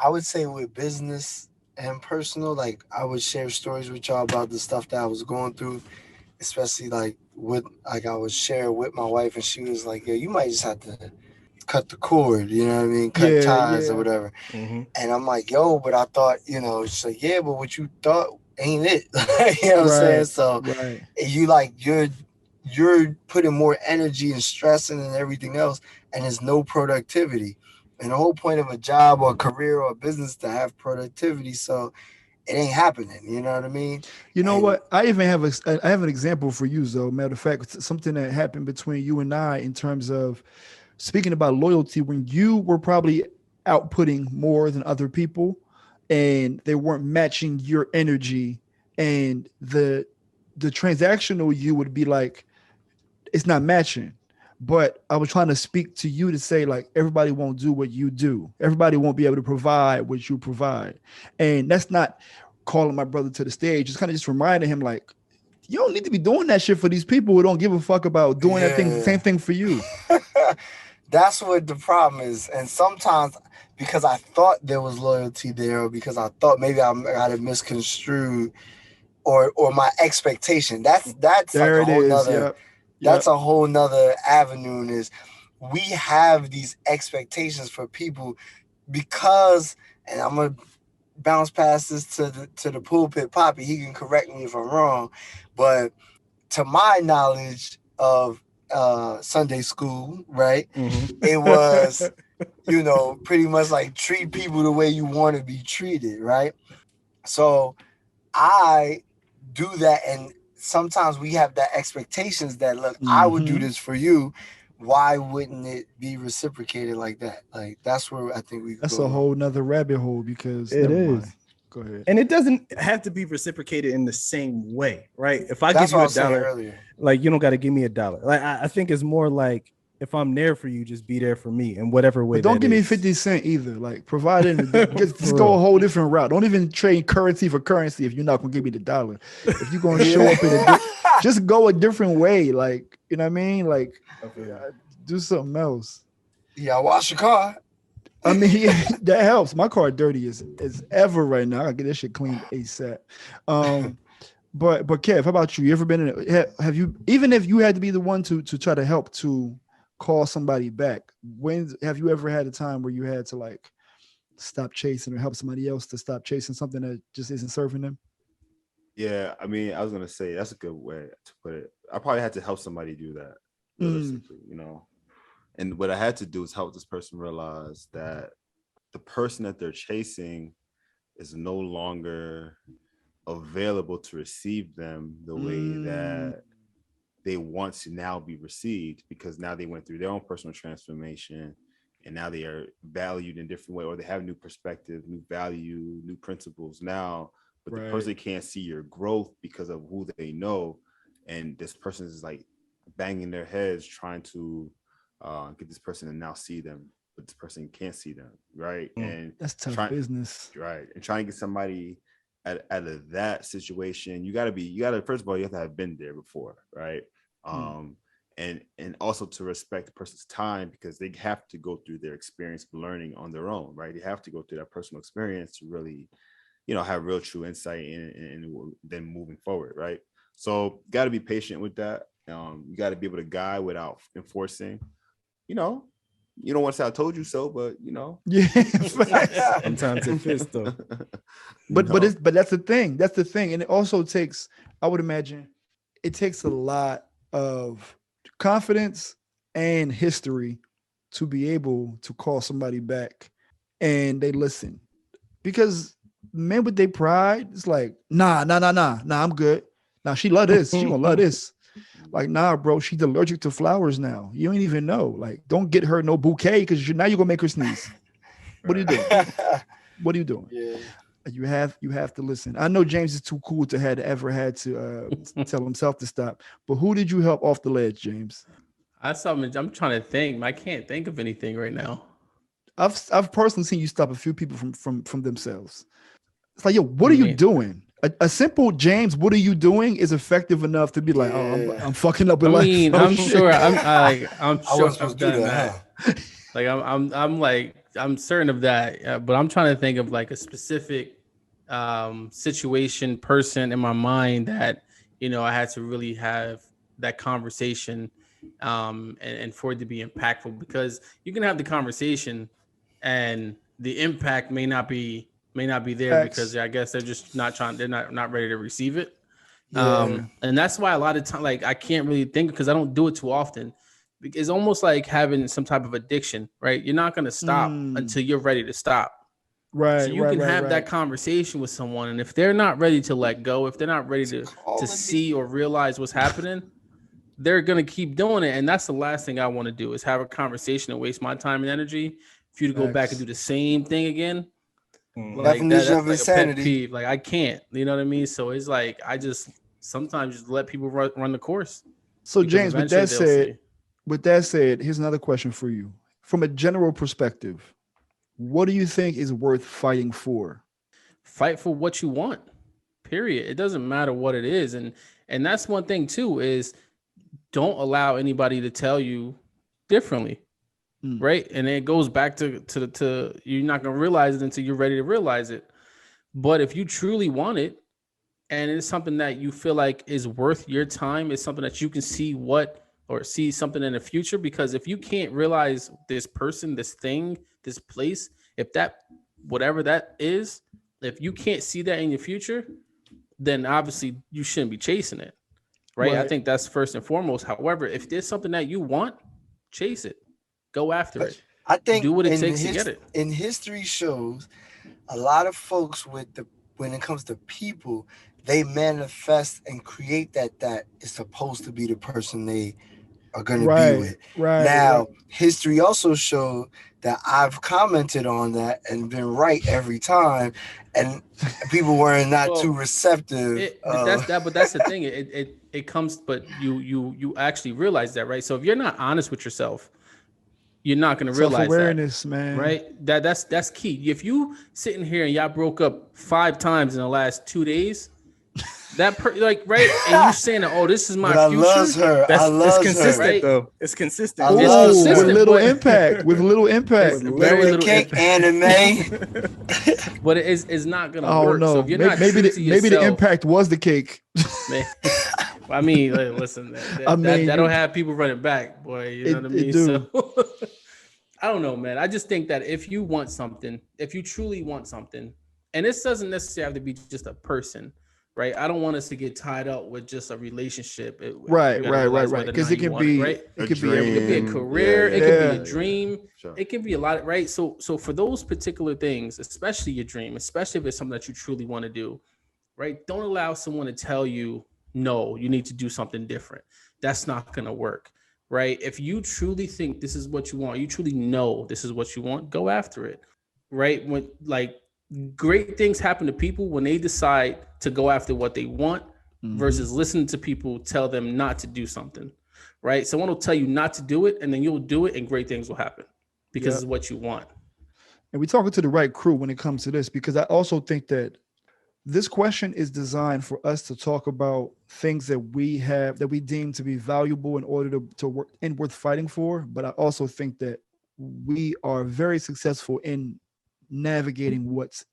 Speaker 2: I would say with business and personal, I would share stories with y'all about the stuff that I was going through, especially I would share with my wife and she was like, yo, you might just have to cut the cord, you know what I mean? Cut ties or whatever. And I'm like, yo, but I thought, she's like, yeah, but what you thought ain't it. You know what I'm saying? So you're putting more energy and stressing and everything else, and there's no productivity. And the whole point of a job or a career or a business to have productivity, so it ain't happening. You know what I mean?
Speaker 3: What? I even have I have an example for you, though. Matter of fact, something that happened between you and I in terms of speaking about loyalty when you were probably outputting more than other people and they weren't matching your energy, and the transactional you would be like, it's not matching. But I was trying to speak to you to say everybody won't do what you do. Everybody won't be able to provide what you provide. And that's not calling my brother to the stage. It's kind of just reminding him you don't need to be doing that shit for these people who don't give a fuck about doing that thing, the same thing for you.
Speaker 2: That's what the problem is. And sometimes because I thought there was loyalty there, or because I thought maybe I got it misconstrued, or my expectation. That's
Speaker 3: there
Speaker 2: a whole nother.
Speaker 3: Yep.
Speaker 2: That's a whole nother avenue. Is we have these expectations for people because, and I'm gonna bounce past this to the pulpit Poppy. He can correct me if I'm wrong, but to my knowledge of Sunday school, right? It was, pretty much treat people the way you want to be treated, right? So I do that, and sometimes we have that expectations that, look, I would do this for you. Why wouldn't it be reciprocated like that? That's where I think
Speaker 3: that's a whole nother rabbit hole because
Speaker 7: it is.
Speaker 3: Mind. Go ahead.
Speaker 7: And it doesn't have to be reciprocated in the same way, right? If I give you $1, you don't got to give me $1. I think it's more like, if I'm there for you, just be there for me in whatever way.
Speaker 3: But don't give me 50 cents either. Providing just go a whole different route. Don't even trade currency for currency if you're not gonna give me the $1. If you're gonna show up in just go a different way. You know what I mean? Do something else.
Speaker 2: Yeah, wash your car.
Speaker 3: I mean, that helps. My car dirty as ever right now. I gotta get this shit cleaned ASAP. But Kev, how about you? You ever been have you, even if you had to be the one to try to help to call somebody back, when have you ever had a time where you had to stop chasing or help somebody else to stop chasing something that just isn't serving them?
Speaker 5: Yeah, I mean, I was gonna say that's a good way to put it. I probably had to help somebody do that realistically, and what I had to do is help this person realize that the person that they're chasing is no longer available to receive them the way that they want to now be received, because now they went through their own personal transformation and now they are valued in a different way, or they have new perspective, new value, new principles now, but the person can't see your growth because of who they know. And this person is banging their heads trying to get this person to now see them, but this person can't see them, right? And
Speaker 3: that's tough business,
Speaker 5: right? And trying to get somebody out of that situation, you gotta first of all, you have to have been there before, right? and also to respect the person's time, because they have to go through their experience of learning on their own, right? They have to go through that personal experience to really, have real true insight and then moving forward, right? So got to be patient with that. You got to be able to guide without enforcing. You don't want to say I told you so, but
Speaker 3: Yeah.
Speaker 7: Sometimes it fits though.
Speaker 3: But that's the thing. That's the thing. And it also takes, I would imagine, it takes a lot of confidence and history to be able to call somebody back and they listen. Because men with their pride, it's like, nah, I'm good. Now she love this. She gonna love this. Like, nah, bro, she's allergic to flowers now. You ain't even know. Like, don't get her no bouquet because now you're gonna make her sneeze. What are you doing? What are you doing?
Speaker 2: Yeah.
Speaker 3: You have to listen. I know James is too cool to have ever had to tell himself to stop. But who did you help off the ledge, James?
Speaker 1: I'm trying to think. I can't think of anything right now.
Speaker 3: I've personally seen you stop a few people from themselves. It's like, yo, what are you doing? A simple James, what are you doing is effective enough to be like, oh, I'm fucking up with life.
Speaker 1: I'm sure I'm sure I've done that. Like I'm certain of that, but I'm trying to think of like a specific situation, person in my mind that I had to really have that conversation, and for it to be impactful, because you can have the conversation and the impact may not be there because I guess they're just they're not ready to receive it. And that's why a lot of time, like, I can't really think because I don't do it too often. It's almost like having some type of addiction, right? You're not going to stop until you're ready to stop.
Speaker 3: Right.
Speaker 1: So you can have that conversation with someone, and if they're not ready to let go, if they're not ready to see or realize what's happening, they're going to keep doing it. And that's the last thing I want to do, is have a conversation and waste my time and energy for you to go back and do the same thing again. Like that's
Speaker 2: of
Speaker 1: like
Speaker 2: insanity.
Speaker 1: a pet peeve. Like, I can't, you know what I mean? So it's like, I just sometimes just let people run the course.
Speaker 3: So James, with that said, here's another question for you. From a general perspective, what do you think is worth fighting for?
Speaker 1: Fight for what you want, period. It doesn't matter what it is. And that's one thing too, is don't allow anybody to tell you differently. Right. And it goes back to you're not going to realize it until you're ready to realize it. But if you truly want it, and it's something that you feel like is worth your time, it's something that you can see see something in the future. Because if you can't realize this person, this thing, this place, if that, whatever that is, if you can't see that in your future, then obviously you shouldn't be chasing it. Right. I think that's first and foremost. However, if there's something that you want, chase it. Go after it.
Speaker 2: I think
Speaker 1: do what it takes to get it.
Speaker 2: In history shows, a lot of folks when it comes to people, they manifest and create that is supposed to be the person they are going to be with. Now, history also showed that I've commented on that and been right every time, and people were not too receptive.
Speaker 1: But that's the thing. It comes, but you actually realize that, right? So if you're not honest with yourself, you're not going to realize
Speaker 3: self-awareness,
Speaker 1: that,
Speaker 3: man.
Speaker 1: Right? That's key. If you sitting here and y'all broke up 5 times in the last 2 days, right? And you saying that, this is my future.
Speaker 2: I love her.
Speaker 7: It's consistent,
Speaker 1: right?
Speaker 7: though. It's consistent.
Speaker 3: With little impact. With little impact.
Speaker 1: Very little
Speaker 2: cake
Speaker 1: anime. But it's not going to work.
Speaker 3: No.
Speaker 1: So if you're not
Speaker 3: maybe the impact was the cake.
Speaker 1: Man. I mean, listen, that'll have people running back, boy. You know what I mean? So I don't know, man. I just think that if you want something, if you truly want something, and this doesn't necessarily have to be just a person, right? I don't want us to get tied up with just a relationship.
Speaker 3: Right. Because it can be,
Speaker 1: it could be a career, it could be a dream, it can be a lot, right? So for those particular things, especially your dream, especially if it's something that you truly want to do, right? Don't allow someone to tell you, no, you need to do something different. That's not going to work, right? If you truly think this is what you want, you truly know this is what you want, go after it, right? When great things happen to people when they decide to go after what they want versus listening to people tell them not to do something, right? Someone will tell you not to do it, and then you'll do it, and great things will happen because it's what you want.
Speaker 3: And we're talking to the right crew when it comes to this, because I also think that This question is designed for us to talk about things that we have that we deem to be valuable in order to work and worth fighting for. But I also think that we are very successful in navigating what's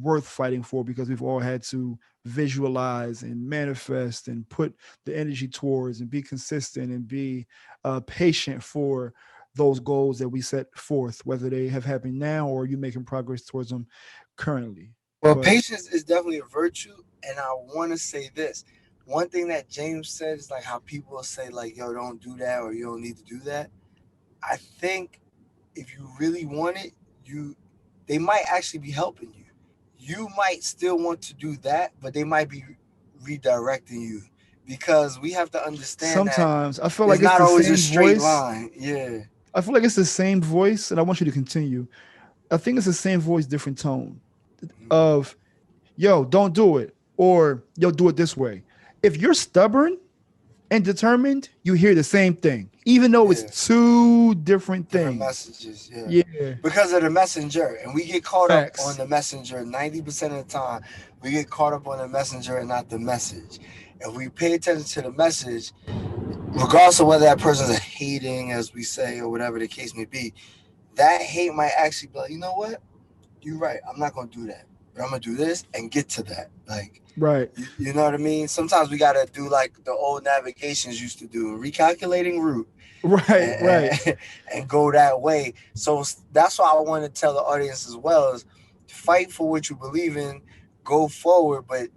Speaker 3: worth fighting for because we've all had to visualize and manifest and put the energy towards and be consistent and be patient for those goals that we set forth, whether they have happened now or you making progress towards them currently.
Speaker 2: Well, patience is definitely a virtue, and I want to say this. One thing that James said is like how people will say like, "Yo, don't do that," or "You don't need to do that." I think if you really want it, they might actually be helping you. You might still want to do that, but they might be redirecting you because we have to understand
Speaker 3: sometimes
Speaker 2: that
Speaker 3: I feel like
Speaker 2: it's
Speaker 3: it's
Speaker 2: not
Speaker 3: the
Speaker 2: always
Speaker 3: same
Speaker 2: a straight
Speaker 3: voice.
Speaker 2: line. Yeah,
Speaker 3: I feel like it's the same voice, and I want you to continue. I think it's the same voice, different tone of, yo, don't do it, or yo, do it this way. If you're stubborn and determined, you hear the same thing, even though it's two different things.
Speaker 2: Messages,
Speaker 3: yeah.
Speaker 2: Because of the messenger, and we get caught
Speaker 3: Facts.
Speaker 2: up on the messenger 90% of the time. We get caught up on the messenger and not the message. If we pay attention to the message, regardless of whether that person's hating, as we say, or whatever the case may be, that hate might actually be like, you know what? You're right. I'm not going to do that. But I'm going to do this and get to that. Like,
Speaker 3: right.
Speaker 2: You know what I mean? Sometimes we got to do like the old navigations used to do, recalculating route.
Speaker 3: Right.
Speaker 2: And go that way. So that's why I want to tell the audience as well is fight for what you believe in, go forward, but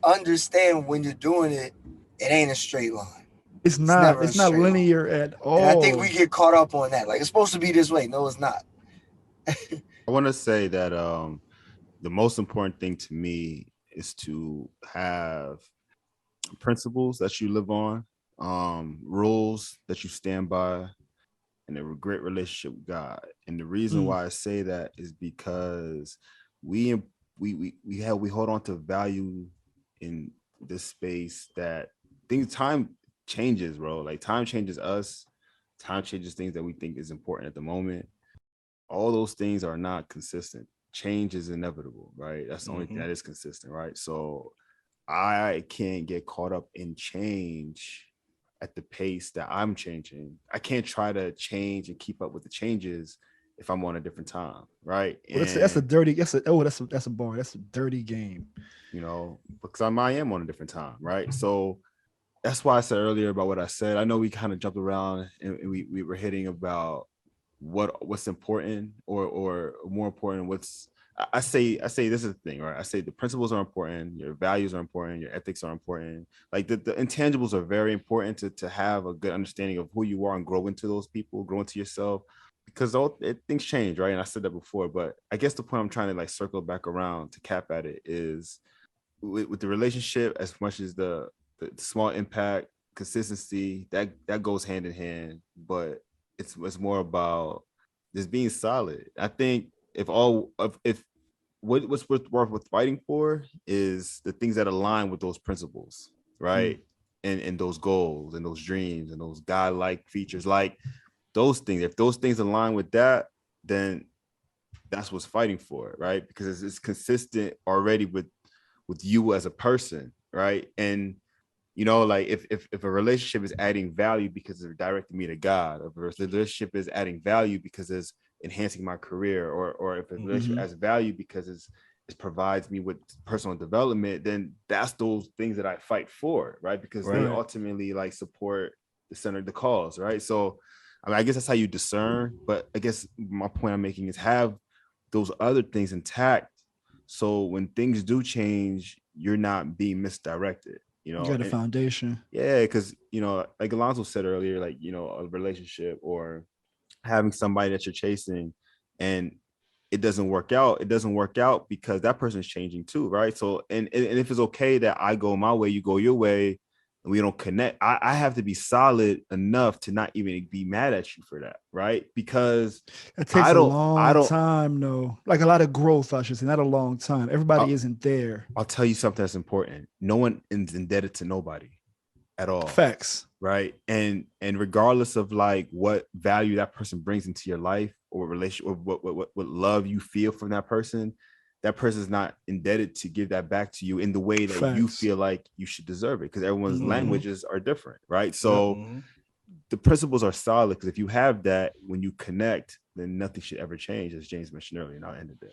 Speaker 2: understand when you're doing it, it ain't a straight line.
Speaker 3: It's not linear at all.
Speaker 2: And I think we get caught up on that. Like, it's supposed to be this way. No, it's not.
Speaker 5: I want to say that the most important thing to me is to have principles that you live on, rules that you stand by, and a great relationship with God. And the reason why I say that is because we hold on to value in this space that time changes, bro. Like time changes us, time changes things that we think is important at the moment. All those things are not consistent. Change is inevitable, right? That's the only thing that is consistent, right? So I can't get caught up in change at the pace that I'm changing. I can't try to change and keep up with the changes if I'm on a different time, right?
Speaker 3: Well, that's a dirty bar. That's a dirty game,
Speaker 5: you know, because I am on a different time, right? So that's why I said earlier about what I said. I know we kind of jumped around and we were hitting about what's important or more important. I say this is the thing, right? I say the principles are important, your values are important, your ethics are important. Like the intangibles are very important to have a good understanding of who you are and grow into those people, grow into yourself, because things change, right? And I said that before, but I guess the point I'm trying to like circle back around to cap at it is with the relationship, as much as the small impact, consistency, that goes hand in hand, but it's more about just being solid. I think if what's worth fighting for is the things that align with those principles, right? And those goals and those dreams and those godlike features, like those things. If those things align with that, then that's what's fighting for, right? Because it's consistent already with you as a person, right? And you know, like if a relationship is adding value because it's directing me to God, if a relationship is adding value because it's enhancing my career, or if a relationship has value because it provides me with personal development, then that's those things that I fight for, right? Because they ultimately like support the center of the cause, right? So I mean, I guess that's how you discern, but I guess my point I'm making is have those other things intact, so when things do change, you're not being misdirected. You know,
Speaker 3: you got a foundation.
Speaker 5: Yeah, because you know, like Alonzo said earlier, like, you know, a relationship or having somebody that you're chasing and it doesn't work out because that person's changing too, right? So and if it's okay that I go my way, you go your way, and we don't connect, I have to be solid enough to not even be mad at you for that, right? Because
Speaker 3: it takes a long time, though. Like a lot of growth, I should say, not a long time. Everybody isn't there.
Speaker 5: I'll tell you something that's important. No one is indebted to nobody at all.
Speaker 3: Facts.
Speaker 5: Right. And regardless of like what value that person brings into your life or relationship, or what love you feel from that person, that person's not indebted to give that back to you in the way that you feel like you should deserve it, because everyone's languages are different, right? So the principles are solid, because if you have that, when you connect, then nothing should ever change, as James mentioned earlier, and I'll end it there.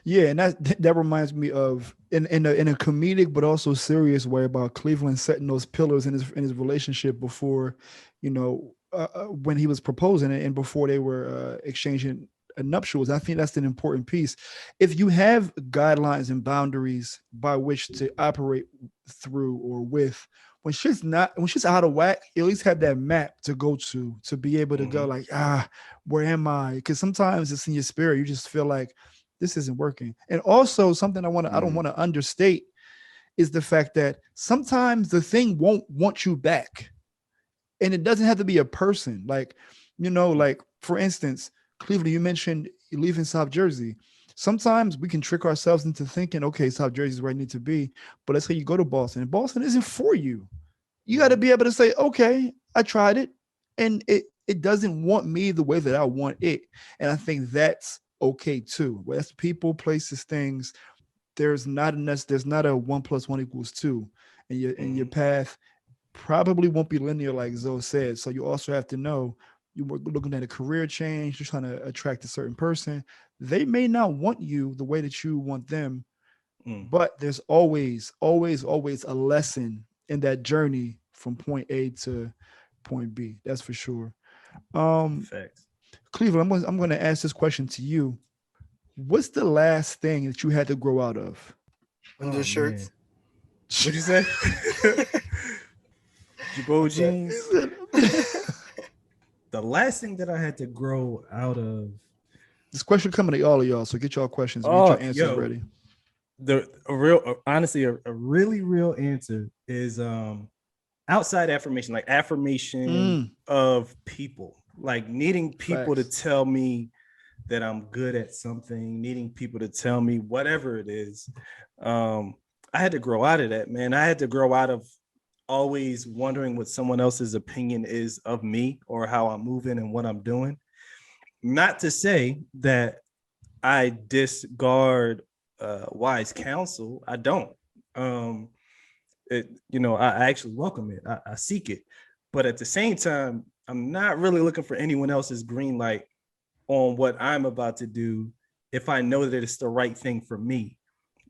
Speaker 3: Yeah, and that reminds me of in a comedic but also serious way about Cleveland setting those pillars in his relationship before, when he was proposing it and before they were exchanging nuptials. I think that's an important piece. If you have guidelines and boundaries by which to operate through or with, when shit's out of whack, you at least have that map to go to be able to go like, where am I? Because sometimes it's in your spirit. You just feel like this isn't working. And also something I don't want to understate is the fact that sometimes the thing won't want you back. And it doesn't have to be a person. Like, like for instance, Cleveland, you mentioned leaving South Jersey. Sometimes we can trick ourselves into thinking, okay, South Jersey is where I need to be. But let's say you go to Boston and Boston isn't for you. You got to be able to say, okay, I tried it and it doesn't want me the way that I want it. And I think that's okay too. Well, that's people, places, things. There's not a 1 + 1 = 2, and your path probably won't be linear, like Zoe said. So you also have to know you're looking at a career change. You're trying to attract a certain person. They may not want you the way that you want them, but there's always, always, always a lesson in that journey from point A to point B. That's for sure.
Speaker 7: Facts.
Speaker 3: Cleveland, I'm going to ask this question to you. What's the last thing that you had to grow out of?
Speaker 2: Undershirts.
Speaker 7: What'd you say? Jabot jeans. The last thing that I had to grow out of.
Speaker 3: This question coming to all of y'all, so get y'all questions. Get your answers ready.
Speaker 7: Honestly, a really real answer is outside affirmation, like affirmation of people, like needing people to tell me that I'm good at something, needing people to tell me whatever it is. I had to grow out of that, man. I had to grow out of always wondering what someone else's opinion is of me or how I'm moving and what I'm doing. Not to say that I discard wise counsel. I don't. I actually welcome it. I seek it. But at the same time, I'm not really looking for anyone else's green light on what I'm about to do if I know that it's the right thing for me.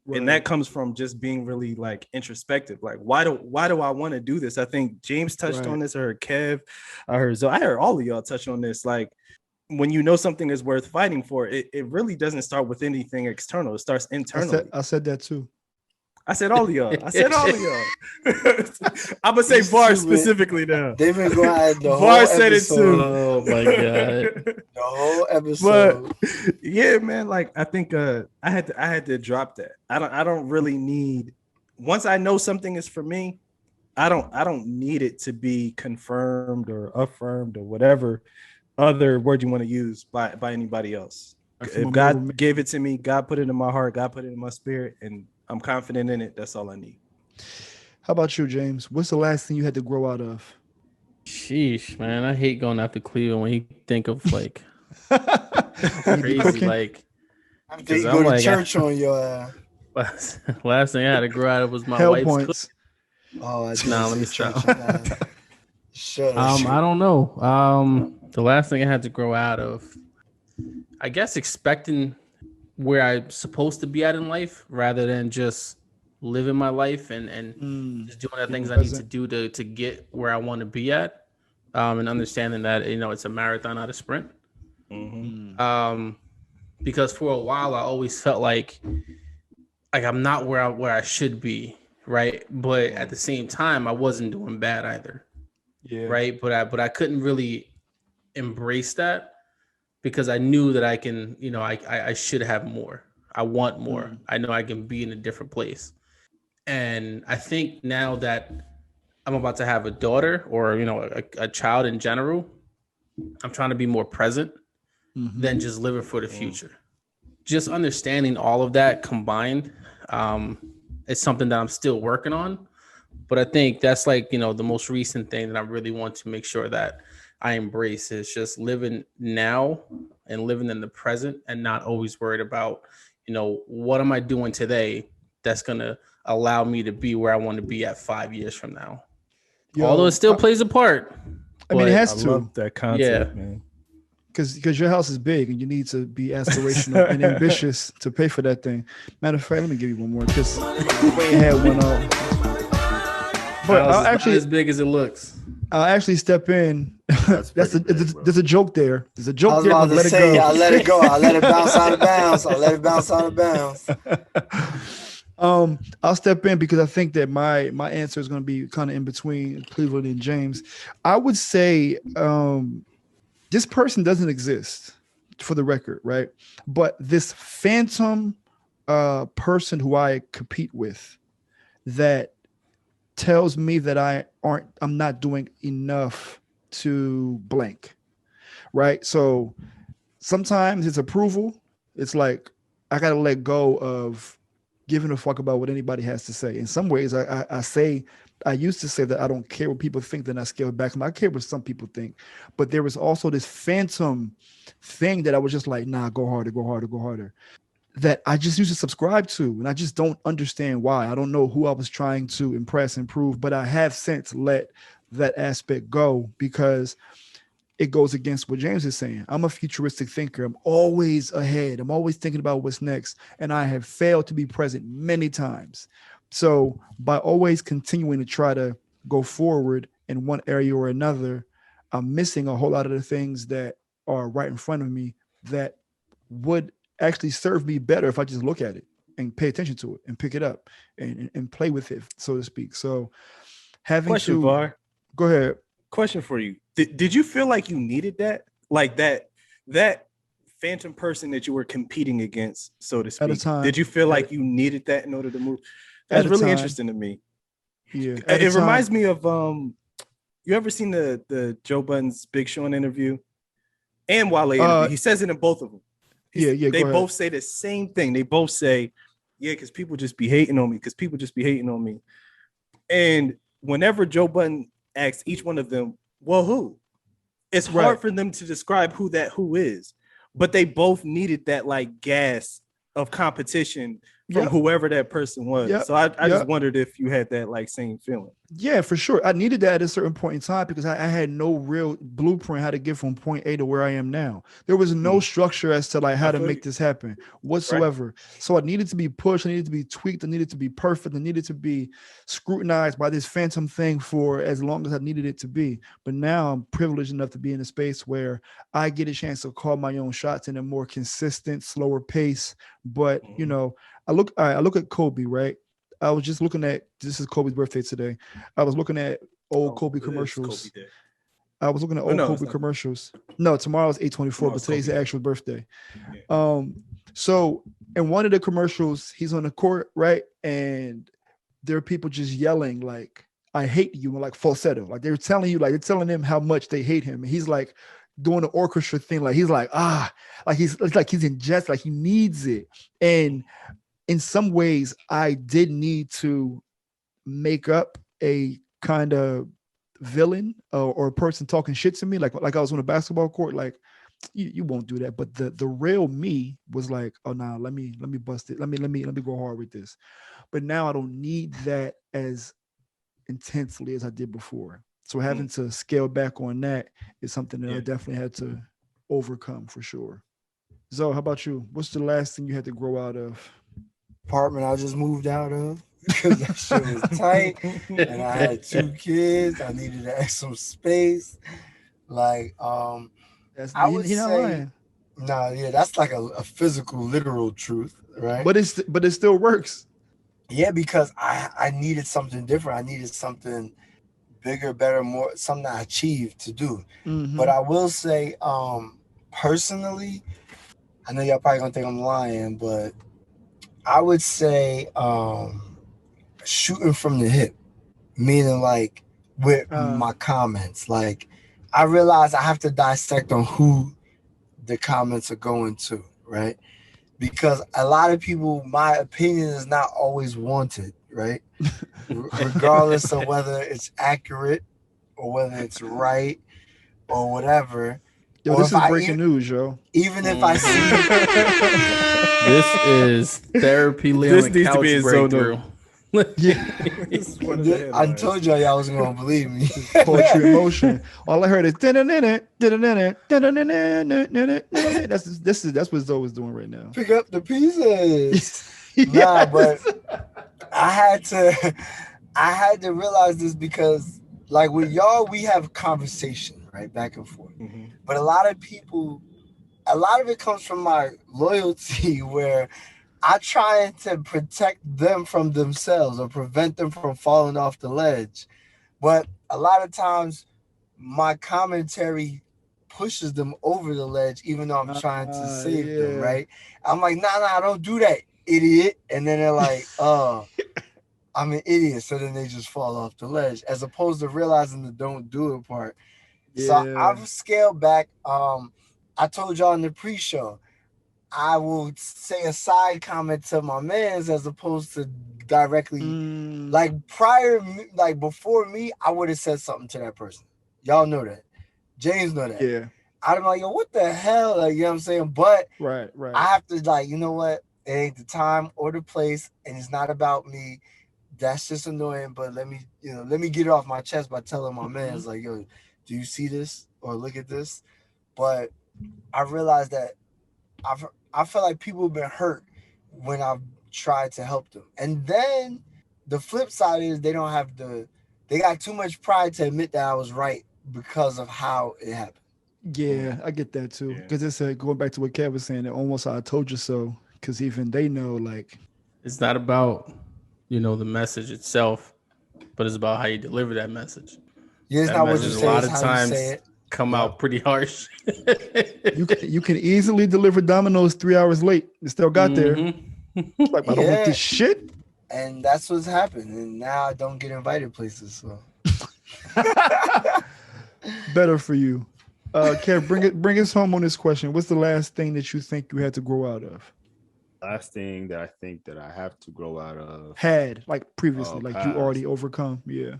Speaker 7: Right. And that comes from just being really like introspective. Like, why do I want to do this? I think James touched on this. I heard Kev. I heard all of y'all touch on this. Like, when you know something is worth fighting for, it really doesn't start with anything external. It starts internally.
Speaker 3: I said that too.
Speaker 7: I said all of y'all. I'm gonna say Var specifically now.
Speaker 2: They've been going at the
Speaker 7: Var
Speaker 2: whole
Speaker 7: said
Speaker 2: episode.
Speaker 7: It too.
Speaker 1: Oh my god.
Speaker 2: The whole episode.
Speaker 7: But yeah, man, like I think I had to drop that. I don't really need, once I know something is for me, I don't need it to be confirmed or affirmed or whatever other word you want to use by anybody else. If God gave it to me, God put it in my heart, God put it in my spirit, and I'm confident in it. That's all I need.
Speaker 3: How about you, James? What's the last thing you had to grow out of?
Speaker 1: Sheesh, man. I hate going after Cleveland when you think of like crazy, like
Speaker 2: I'm thinking you go to church on your
Speaker 1: last thing I had to grow out of was my
Speaker 3: Hell
Speaker 1: wife's
Speaker 3: points.
Speaker 2: let
Speaker 1: me stop.
Speaker 2: I
Speaker 1: don't know. The last thing I had to grow out of, I guess, expecting where I'm supposed to be at in life rather than just living my life and just doing the things I need to do to get where I want to be at, and understanding that it's a marathon, not a sprint. Because for a while I always felt like I'm not where I should be, right? But at the same time, I wasn't doing bad either, right? But I couldn't really embrace that because I knew that I can, I should have more. I want more. I know I can be in a different place. And I think now that I'm about to have a daughter or, a child in general, I'm trying to be more present than just living for the future. Just understanding all of that combined, it's something that I'm still working on. But I think that's like, the most recent thing that I really want to make sure that I embrace is just living now and living in the present and not always worried about, what am I doing today that's gonna allow me to be where I want to be at 5 years from now? Although it still plays a part.
Speaker 3: I mean, it has
Speaker 7: I
Speaker 3: to.
Speaker 7: love that concept, man.
Speaker 3: Because your house is big and you need to be aspirational and ambitious to pay for that thing. Matter of fact, let me give you one more because we had one up. But I'll actually,
Speaker 1: not as big as it looks.
Speaker 3: I'll actually step in. There's a joke there. There's a joke
Speaker 2: I was
Speaker 3: there.
Speaker 2: about to
Speaker 3: Let
Speaker 2: say,
Speaker 3: it go.
Speaker 2: I let it go. I let it bounce out of bounds. I let it bounce out of bounds.
Speaker 3: I'll step in because I think that my answer is going to be kind of in between Cleveland and James. I would say this person doesn't exist, for the record, right? But this phantom person who I compete with that tells me that I'm not doing enough to blank, right? So sometimes it's approval. It's like I got to let go of giving a fuck about what anybody has to say. In some ways, I used to say that I don't care what people think, then I scale back. I care what some people think. But there was also this phantom thing that I was just like, nah, go harder, go harder, go harder. That I just used to subscribe to. And I just don't understand why. I don't know who I was trying to impress and prove, but I have since let that aspect go because it goes against what James is saying. I'm a futuristic thinker. I'm always ahead. I'm always thinking about what's next. And I have failed to be present many times. So by always continuing to try to go forward in one area or another, I'm missing a whole lot of the things that are right in front of me that would actually serve me better if I just look at it and pay attention to it and pick it up and play with it, so to speak. So
Speaker 7: Var.
Speaker 3: Go ahead.
Speaker 7: Question for you. Did you feel like you needed that? Like that phantom person that you were competing against, so to speak?
Speaker 3: At a time.
Speaker 7: Did you feel like you needed that in order to move? That's really interesting to me.
Speaker 3: Yeah.
Speaker 7: It reminds me of you ever seen the Joe Budden's Big Sean interview and Wale interview? He says it in both of them. They both say the same thing. They both say, yeah, because people just be hating on me. Because people just be hating on me. And whenever Joe Budden asks each one of them, well, who? It's hard for them to describe who is. But they both needed that like gas of competition from whoever that person was. So I just wondered if you had that like same feeling.
Speaker 3: Yeah, for sure. I needed that at a certain point in time because I had no real blueprint how to get from point A to where I am now. There was no structure as to like how to make this happen whatsoever. Right. So I needed to be pushed. I needed to be tweaked. I needed to be perfect. I needed to be scrutinized by this phantom thing for as long as I needed it to be. But now I'm privileged enough to be in a space where I get a chance to call my own shots in a more consistent, slower pace. But, you know, I look at Kobe, right? I was just looking at, this is Kobe's birthday today. I was looking at old Kobe commercials. I was looking at old Kobe commercials. No, tomorrow's 8/24, but today's the actual birthday. So in one of the commercials, he's on the court, right? And there are people just yelling like, I hate you, like falsetto. Like they're telling him how much they hate him. And he's like doing the orchestra thing. Like he's like, it's like he's in jest, like he needs it. And in some ways, I did need to make up a kind of villain or a person talking shit to me, like I was on a basketball court. Like you won't do that. But the real me was like, oh no, let me bust it. Let me go hard with this. But now I don't need that as intensely as I did before. So having to scale back on that is something that I definitely had to overcome for sure. Zoe, how about you? What's the last thing you had to grow out of?
Speaker 2: Apartment I just moved out of because that shit was tight and I had 2 kids. I needed extra space. Like
Speaker 3: That's
Speaker 2: I would say that's like a physical, literal truth, right?
Speaker 3: But it still works.
Speaker 2: Yeah, because I needed something different. I needed something bigger, better, more, something I achieved to do. Mm-hmm. But I will say, personally, I know y'all probably gonna think I'm lying, but I would say shooting from the hip, meaning like with my comments. Like I realize I have to dissect on who the comments are going to, right? Because a lot of people, my opinion is not always wanted, right? Regardless of whether it's accurate or whether it's right or whatever.
Speaker 3: Yo, this is breaking news, yo.
Speaker 2: Even if I see
Speaker 1: This is therapy laying on
Speaker 7: This
Speaker 1: the
Speaker 7: needs to be
Speaker 1: couch
Speaker 7: in zone
Speaker 1: breakthrough.
Speaker 2: I told y'all wasn't gonna believe me.
Speaker 3: Poetry in motion. All I heard is that's what Zoe was doing right now.
Speaker 2: Pick up the pieces. Nah, but I had to realize this because, like, with y'all, we have conversation, right, back and forth.
Speaker 7: Mm-hmm.
Speaker 2: But a lot of it comes from my loyalty, where I try to protect them from themselves or prevent them from falling off the ledge. But a lot of times my commentary pushes them over the ledge, even though I'm trying to save them, right? I'm like, nah, don't do that, idiot. And then they're like, oh, I'm an idiot. So then they just fall off the ledge, as opposed to realizing the don't do it part. Yeah. So I've scaled back. I told y'all in the pre-show, I will say a side comment to my mans as opposed to directly. Like before me, I would have said something to that person. Y'all know that. James know that.
Speaker 3: Yeah.
Speaker 2: I'm like, yo, what the hell? Like, you know what I'm saying? But
Speaker 3: right.
Speaker 2: I have to, like, you know what? It ain't the time or the place, and it's not about me. That's just annoying. But let me get it off my chest by telling my mans, like, yo, do you see this or look at this? But I realized that I feel like people have been hurt when I've tried to help them. And then the flip side is they got too much pride to admit that I was right because of how it happened.
Speaker 3: Yeah, I get that too. Because it's going back to what Kev was saying, that almost I told you so. Because even they know, like,
Speaker 1: it's not about the message itself, but it's about how you deliver that message.
Speaker 2: Yeah, it's
Speaker 1: that
Speaker 2: not what you say.
Speaker 1: A lot
Speaker 2: of
Speaker 1: times come out pretty harsh.
Speaker 3: you can easily deliver Domino's 3 hours late. It still got there. It's like, I don't want this shit.
Speaker 2: And that's what's happened. And now I don't get invited places. So
Speaker 3: better for you. Kev, bring us home on this question. What's the last thing that you think you had to grow out of?
Speaker 5: Last thing that I think that I have to grow out of.
Speaker 3: Had, like previously, like
Speaker 5: past.
Speaker 3: you already overcome. Yeah.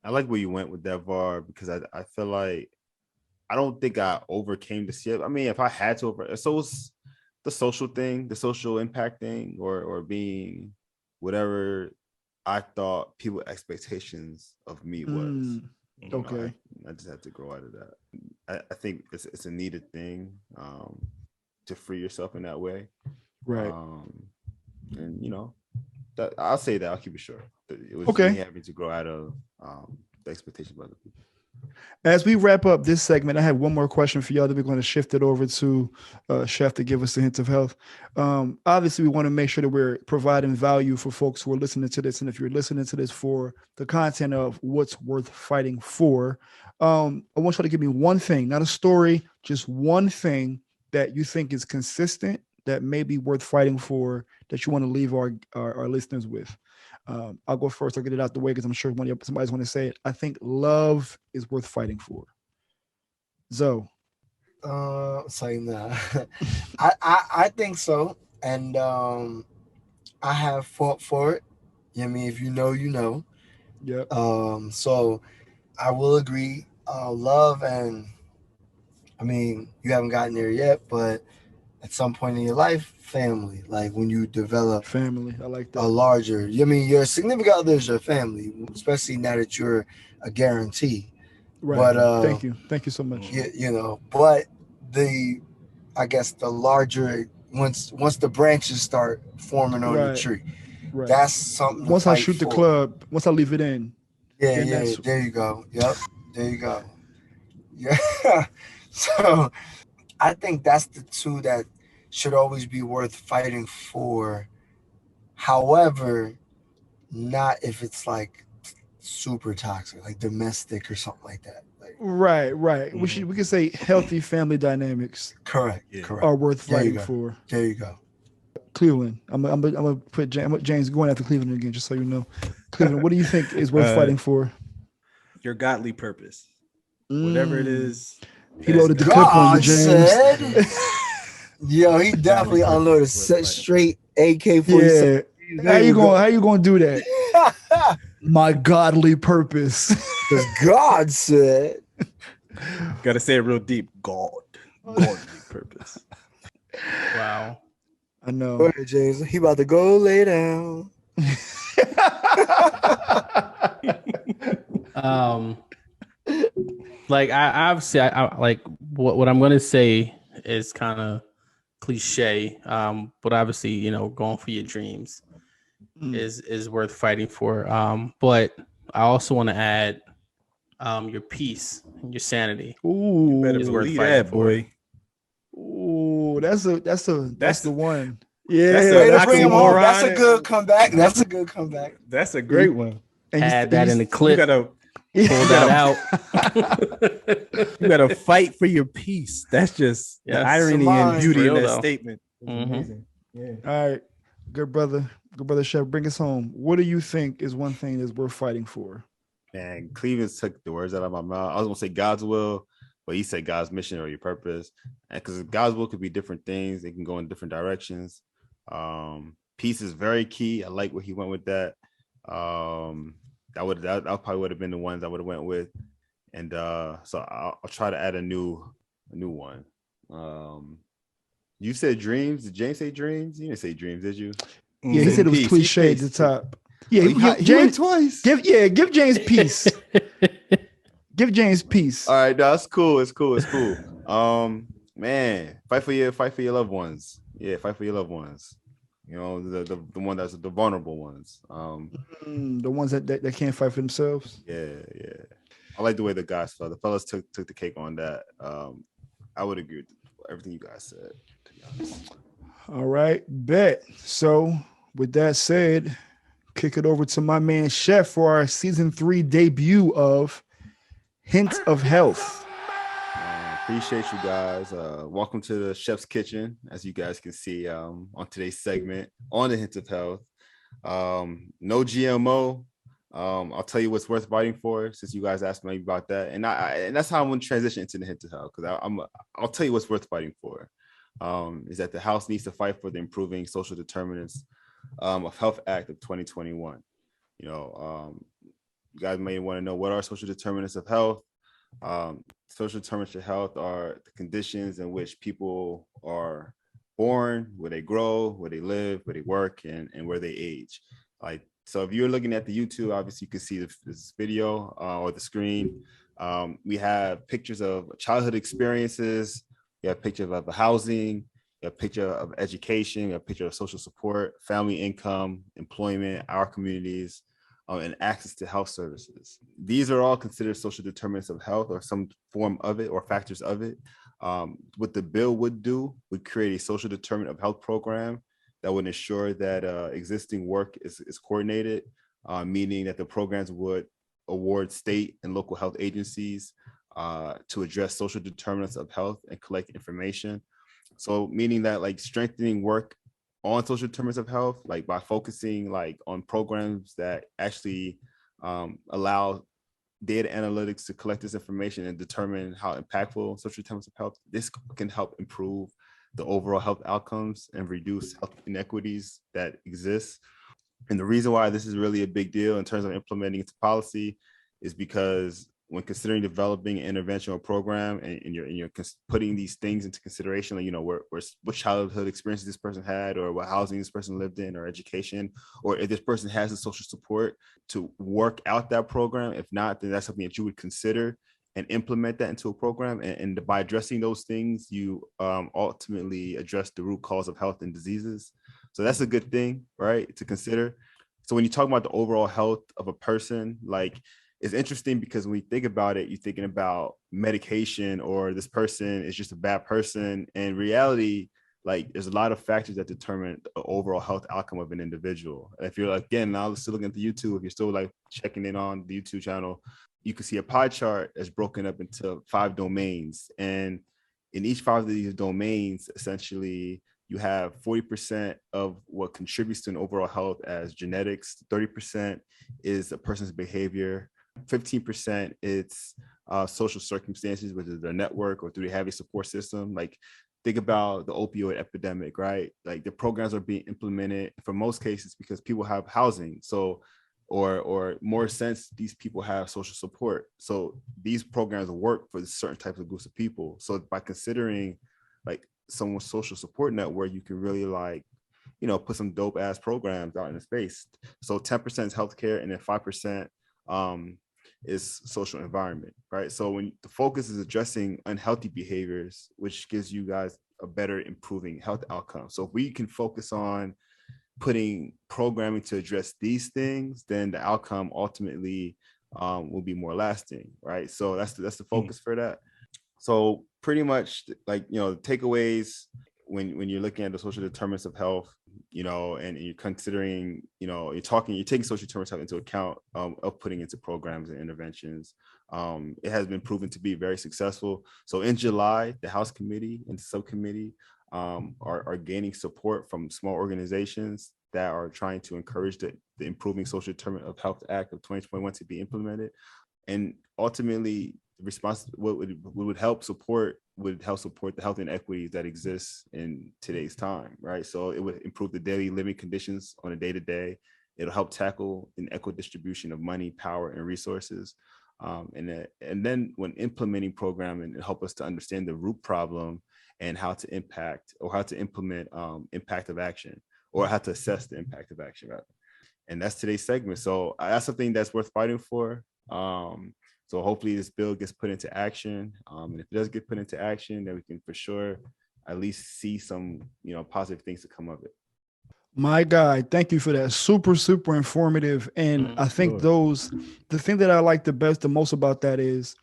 Speaker 5: I like where you went with that, VAR, because I feel like I don't think I overcame this yet. I mean, if I had to so it's the social thing, the social impact thing, or being whatever I thought people's expectations of me was.
Speaker 3: Okay.
Speaker 5: I just have to grow out of that. I think it's a needed thing to free yourself in that way.
Speaker 3: Right.
Speaker 5: And that I'll say that I'll keep it short. It was me having to grow out of the expectations of other people.
Speaker 3: As we wrap up this segment, I have one more question for y'all that we're going to shift it over to Chef to give us a hint of health. Obviously, we want to make sure that we're providing value for folks who are listening to this. And if you're listening to this for the content of what's worth fighting for, I want you to give me one thing, not a story, just one thing that you think is consistent that may be worth fighting for, that you want to leave our listeners with. I'll go first. I'll get it out the way because I'm sure somebody's going to say it. I think love is worth fighting for. Zoe.
Speaker 2: Saying that. I think so. And I have fought for it. I mean, if you know, you know.
Speaker 3: Yep.
Speaker 2: So I will agree. Love, and I mean, you haven't gotten there yet, but at some point in your life, family. Like when you develop
Speaker 3: family, I like that.
Speaker 2: A larger. I mean, your significant other is your family, especially now that you're a guarantee.
Speaker 3: Right. But thank you so much.
Speaker 2: But I guess the larger once the branches start forming on the tree, that's something.
Speaker 3: Once I shoot the club, once I leave it in.
Speaker 2: Yeah. There you go. Yep. There you go. Yeah. So I think that's the two that should always be worth fighting for. However, not if it's like super toxic, like domestic or something like that. Like,
Speaker 3: right. Mm-hmm. We could say healthy family dynamics.
Speaker 2: Correct.
Speaker 3: Are worth fighting for.
Speaker 2: There you go.
Speaker 3: Cleveland. I'm gonna put James going after Cleveland again, just so you know. Cleveland, what do you think is worth fighting for?
Speaker 7: Your godly purpose, whatever it is.
Speaker 3: He loaded the clip on you, James.
Speaker 2: Yo, he definitely unloaded straight AK-47.
Speaker 3: Yeah. How you gonna do that? My godly purpose.
Speaker 2: Because God said.
Speaker 7: Gotta say it real deep. Godly purpose.
Speaker 1: Wow.
Speaker 3: I know.
Speaker 2: Go ahead, James. He about to go lay down.
Speaker 1: Like I obviously I like what I'm gonna say is kind of cliche, but obviously, you know, going for your dreams is worth fighting for. But I also want to add your peace and your sanity.
Speaker 3: Ooh,
Speaker 7: You better
Speaker 1: is worth
Speaker 7: believe
Speaker 1: fighting
Speaker 7: that,
Speaker 1: for.
Speaker 7: boy.
Speaker 3: Ooh, that's the one. Yeah,
Speaker 7: That's
Speaker 2: Way
Speaker 7: a
Speaker 2: to bring him home. That's a
Speaker 7: oxymoron.
Speaker 2: good comeback. That's a good comeback.
Speaker 7: That's a great one.
Speaker 3: and
Speaker 1: Had that in the
Speaker 7: You
Speaker 1: clip.
Speaker 7: gotta
Speaker 1: Pull that out.
Speaker 7: you gotta fight for your peace. That's just the
Speaker 1: Yes.
Speaker 7: irony
Speaker 2: Saman.
Speaker 7: and beauty
Speaker 1: Real,
Speaker 7: in that
Speaker 1: though.
Speaker 7: statement. It's
Speaker 1: Mhm.
Speaker 7: amazing. Yeah.
Speaker 3: All right, good brother Chef, bring us home. What do you think is one thing that's worth fighting for?
Speaker 5: Man, Cleveland took the words out of my mouth. I was gonna say God's will, but he said God's mission or your purpose. And because God's will could be different things, it can go in different directions. Peace is very key. I like where he went with that. That probably would have been the ones I would have went with. And so I'll try to add a new one. You said dreams. Did James say dreams? You didn't say dreams, did you?
Speaker 3: Yeah, he said it was
Speaker 5: Peace.
Speaker 3: cliche at the
Speaker 5: Peace.
Speaker 3: top. Yeah,
Speaker 5: He went
Speaker 3: James
Speaker 5: twice.
Speaker 3: give James peace. Give James peace.
Speaker 5: All right, no, it's cool. It's cool. Man, fight for your loved ones. Yeah, fight for your loved ones. You know, the one that's the vulnerable ones.
Speaker 3: The ones that can't fight for themselves.
Speaker 5: Yeah. I like the way the guys felt. The fellas took the cake on that. I would agree with everything you guys said, to be honest.
Speaker 3: All right, bet. So with that said, kick it over to my man Chef for our season 3 debut of Hint of Health.
Speaker 5: Appreciate you guys. Welcome to the Chef's Kitchen, as you guys can see on today's segment on the Hint of Health. No GMO. I'll tell you what's worth fighting for, since you guys asked me about that, and that's how I'm going to transition into the Hint of Health, because I'll tell you what's worth fighting for. Is that the House needs to fight for the Improving Social Determinants of Health Act of 2021. You know, you guys may want to know, what are social determinants of health? Social determinants of health are the conditions in which people are born, where they grow, where they live, where they work, and where they age. Like, so if you're looking at the YouTube, obviously you can see this video or the screen. We have pictures of childhood experiences. You have pictures of the housing. You have a picture of education. You have a picture of social support, family income, employment, our communities, and access to health services. These are all considered social determinants of health, or some form of it, or factors of it. What the bill would do would create a social determinant of health program that would ensure that existing work is coordinated, meaning that the programs would award state and local health agencies to address social determinants of health and collect information. So meaning that, like, strengthening work on social determinants of health, like by focusing like on programs that actually allow data analytics to collect this information and determine how impactful social determinants of health, this can help improve the overall health outcomes and reduce health inequities that exist. And the reason why this is really a big deal in terms of implementing into policy is because when considering developing an interventional program, and you're putting these things into consideration, like, you know, what childhood experiences this person had, or what housing this person lived in, or education, or if this person has the social support to work out that program. If not, then that's something that you would consider and implement that into a program. And by addressing those things, you ultimately address the root cause of health and diseases. So that's a good thing, right, to consider. So when you talk about the overall health of a person, like, it's interesting because when you think about it, you're thinking about medication, or this person is just a bad person. In reality, like, there's a lot of factors that determine the overall health outcome of an individual. And if you're, again, now still looking at the YouTube, if you're still like checking in on the YouTube channel, you can see a pie chart that's broken up into 5 domains. And in each 5 of these domains, essentially, you have 40% of what contributes to an overall health as genetics, 30% is a person's behavior, 15% it's social circumstances, which is their network or through the heavy support system. Like, think about the opioid epidemic, right? Like, the programs are being implemented for most cases because people have housing. So, or more sense, these people have social support. So these programs work for certain types of groups of people. So by considering like someone's social support network, you can really like put some dope ass programs out in the space. So 10% is healthcare, and then 5% is social environment, right? So when the focus is addressing unhealthy behaviors, which gives you guys a better improving health outcome. So if we can focus on putting programming to address these things, then the outcome ultimately will be more lasting, right? So that's the focus for that. So pretty much, like, the takeaways when you're looking at the social determinants of health, and you're considering, you're taking social determinants of health into account of putting into programs and interventions. It has been proven to be very successful. So in July, the House Committee and Subcommittee are gaining support from small organizations that are trying to encourage the Improving Social Determinant of Health Act of 2021 to be implemented. And ultimately, the response would help support the health inequities that exist in today's time, right? So it would improve the daily living conditions on a day-to-day. It'll help tackle an equitable distribution of money, power, and resources. And then when implementing programming, it'll help us to understand the root problem and how to implement impact of action, or how to assess the impact of action, rather. And that's today's segment. So that's something that's worth fighting for. So hopefully this bill gets put into action. And if it does get put into action, then we can for sure at least see some, positive things to come of it.
Speaker 3: My guy, thank you for that. Super, super informative. And I think the thing that I like the most about that is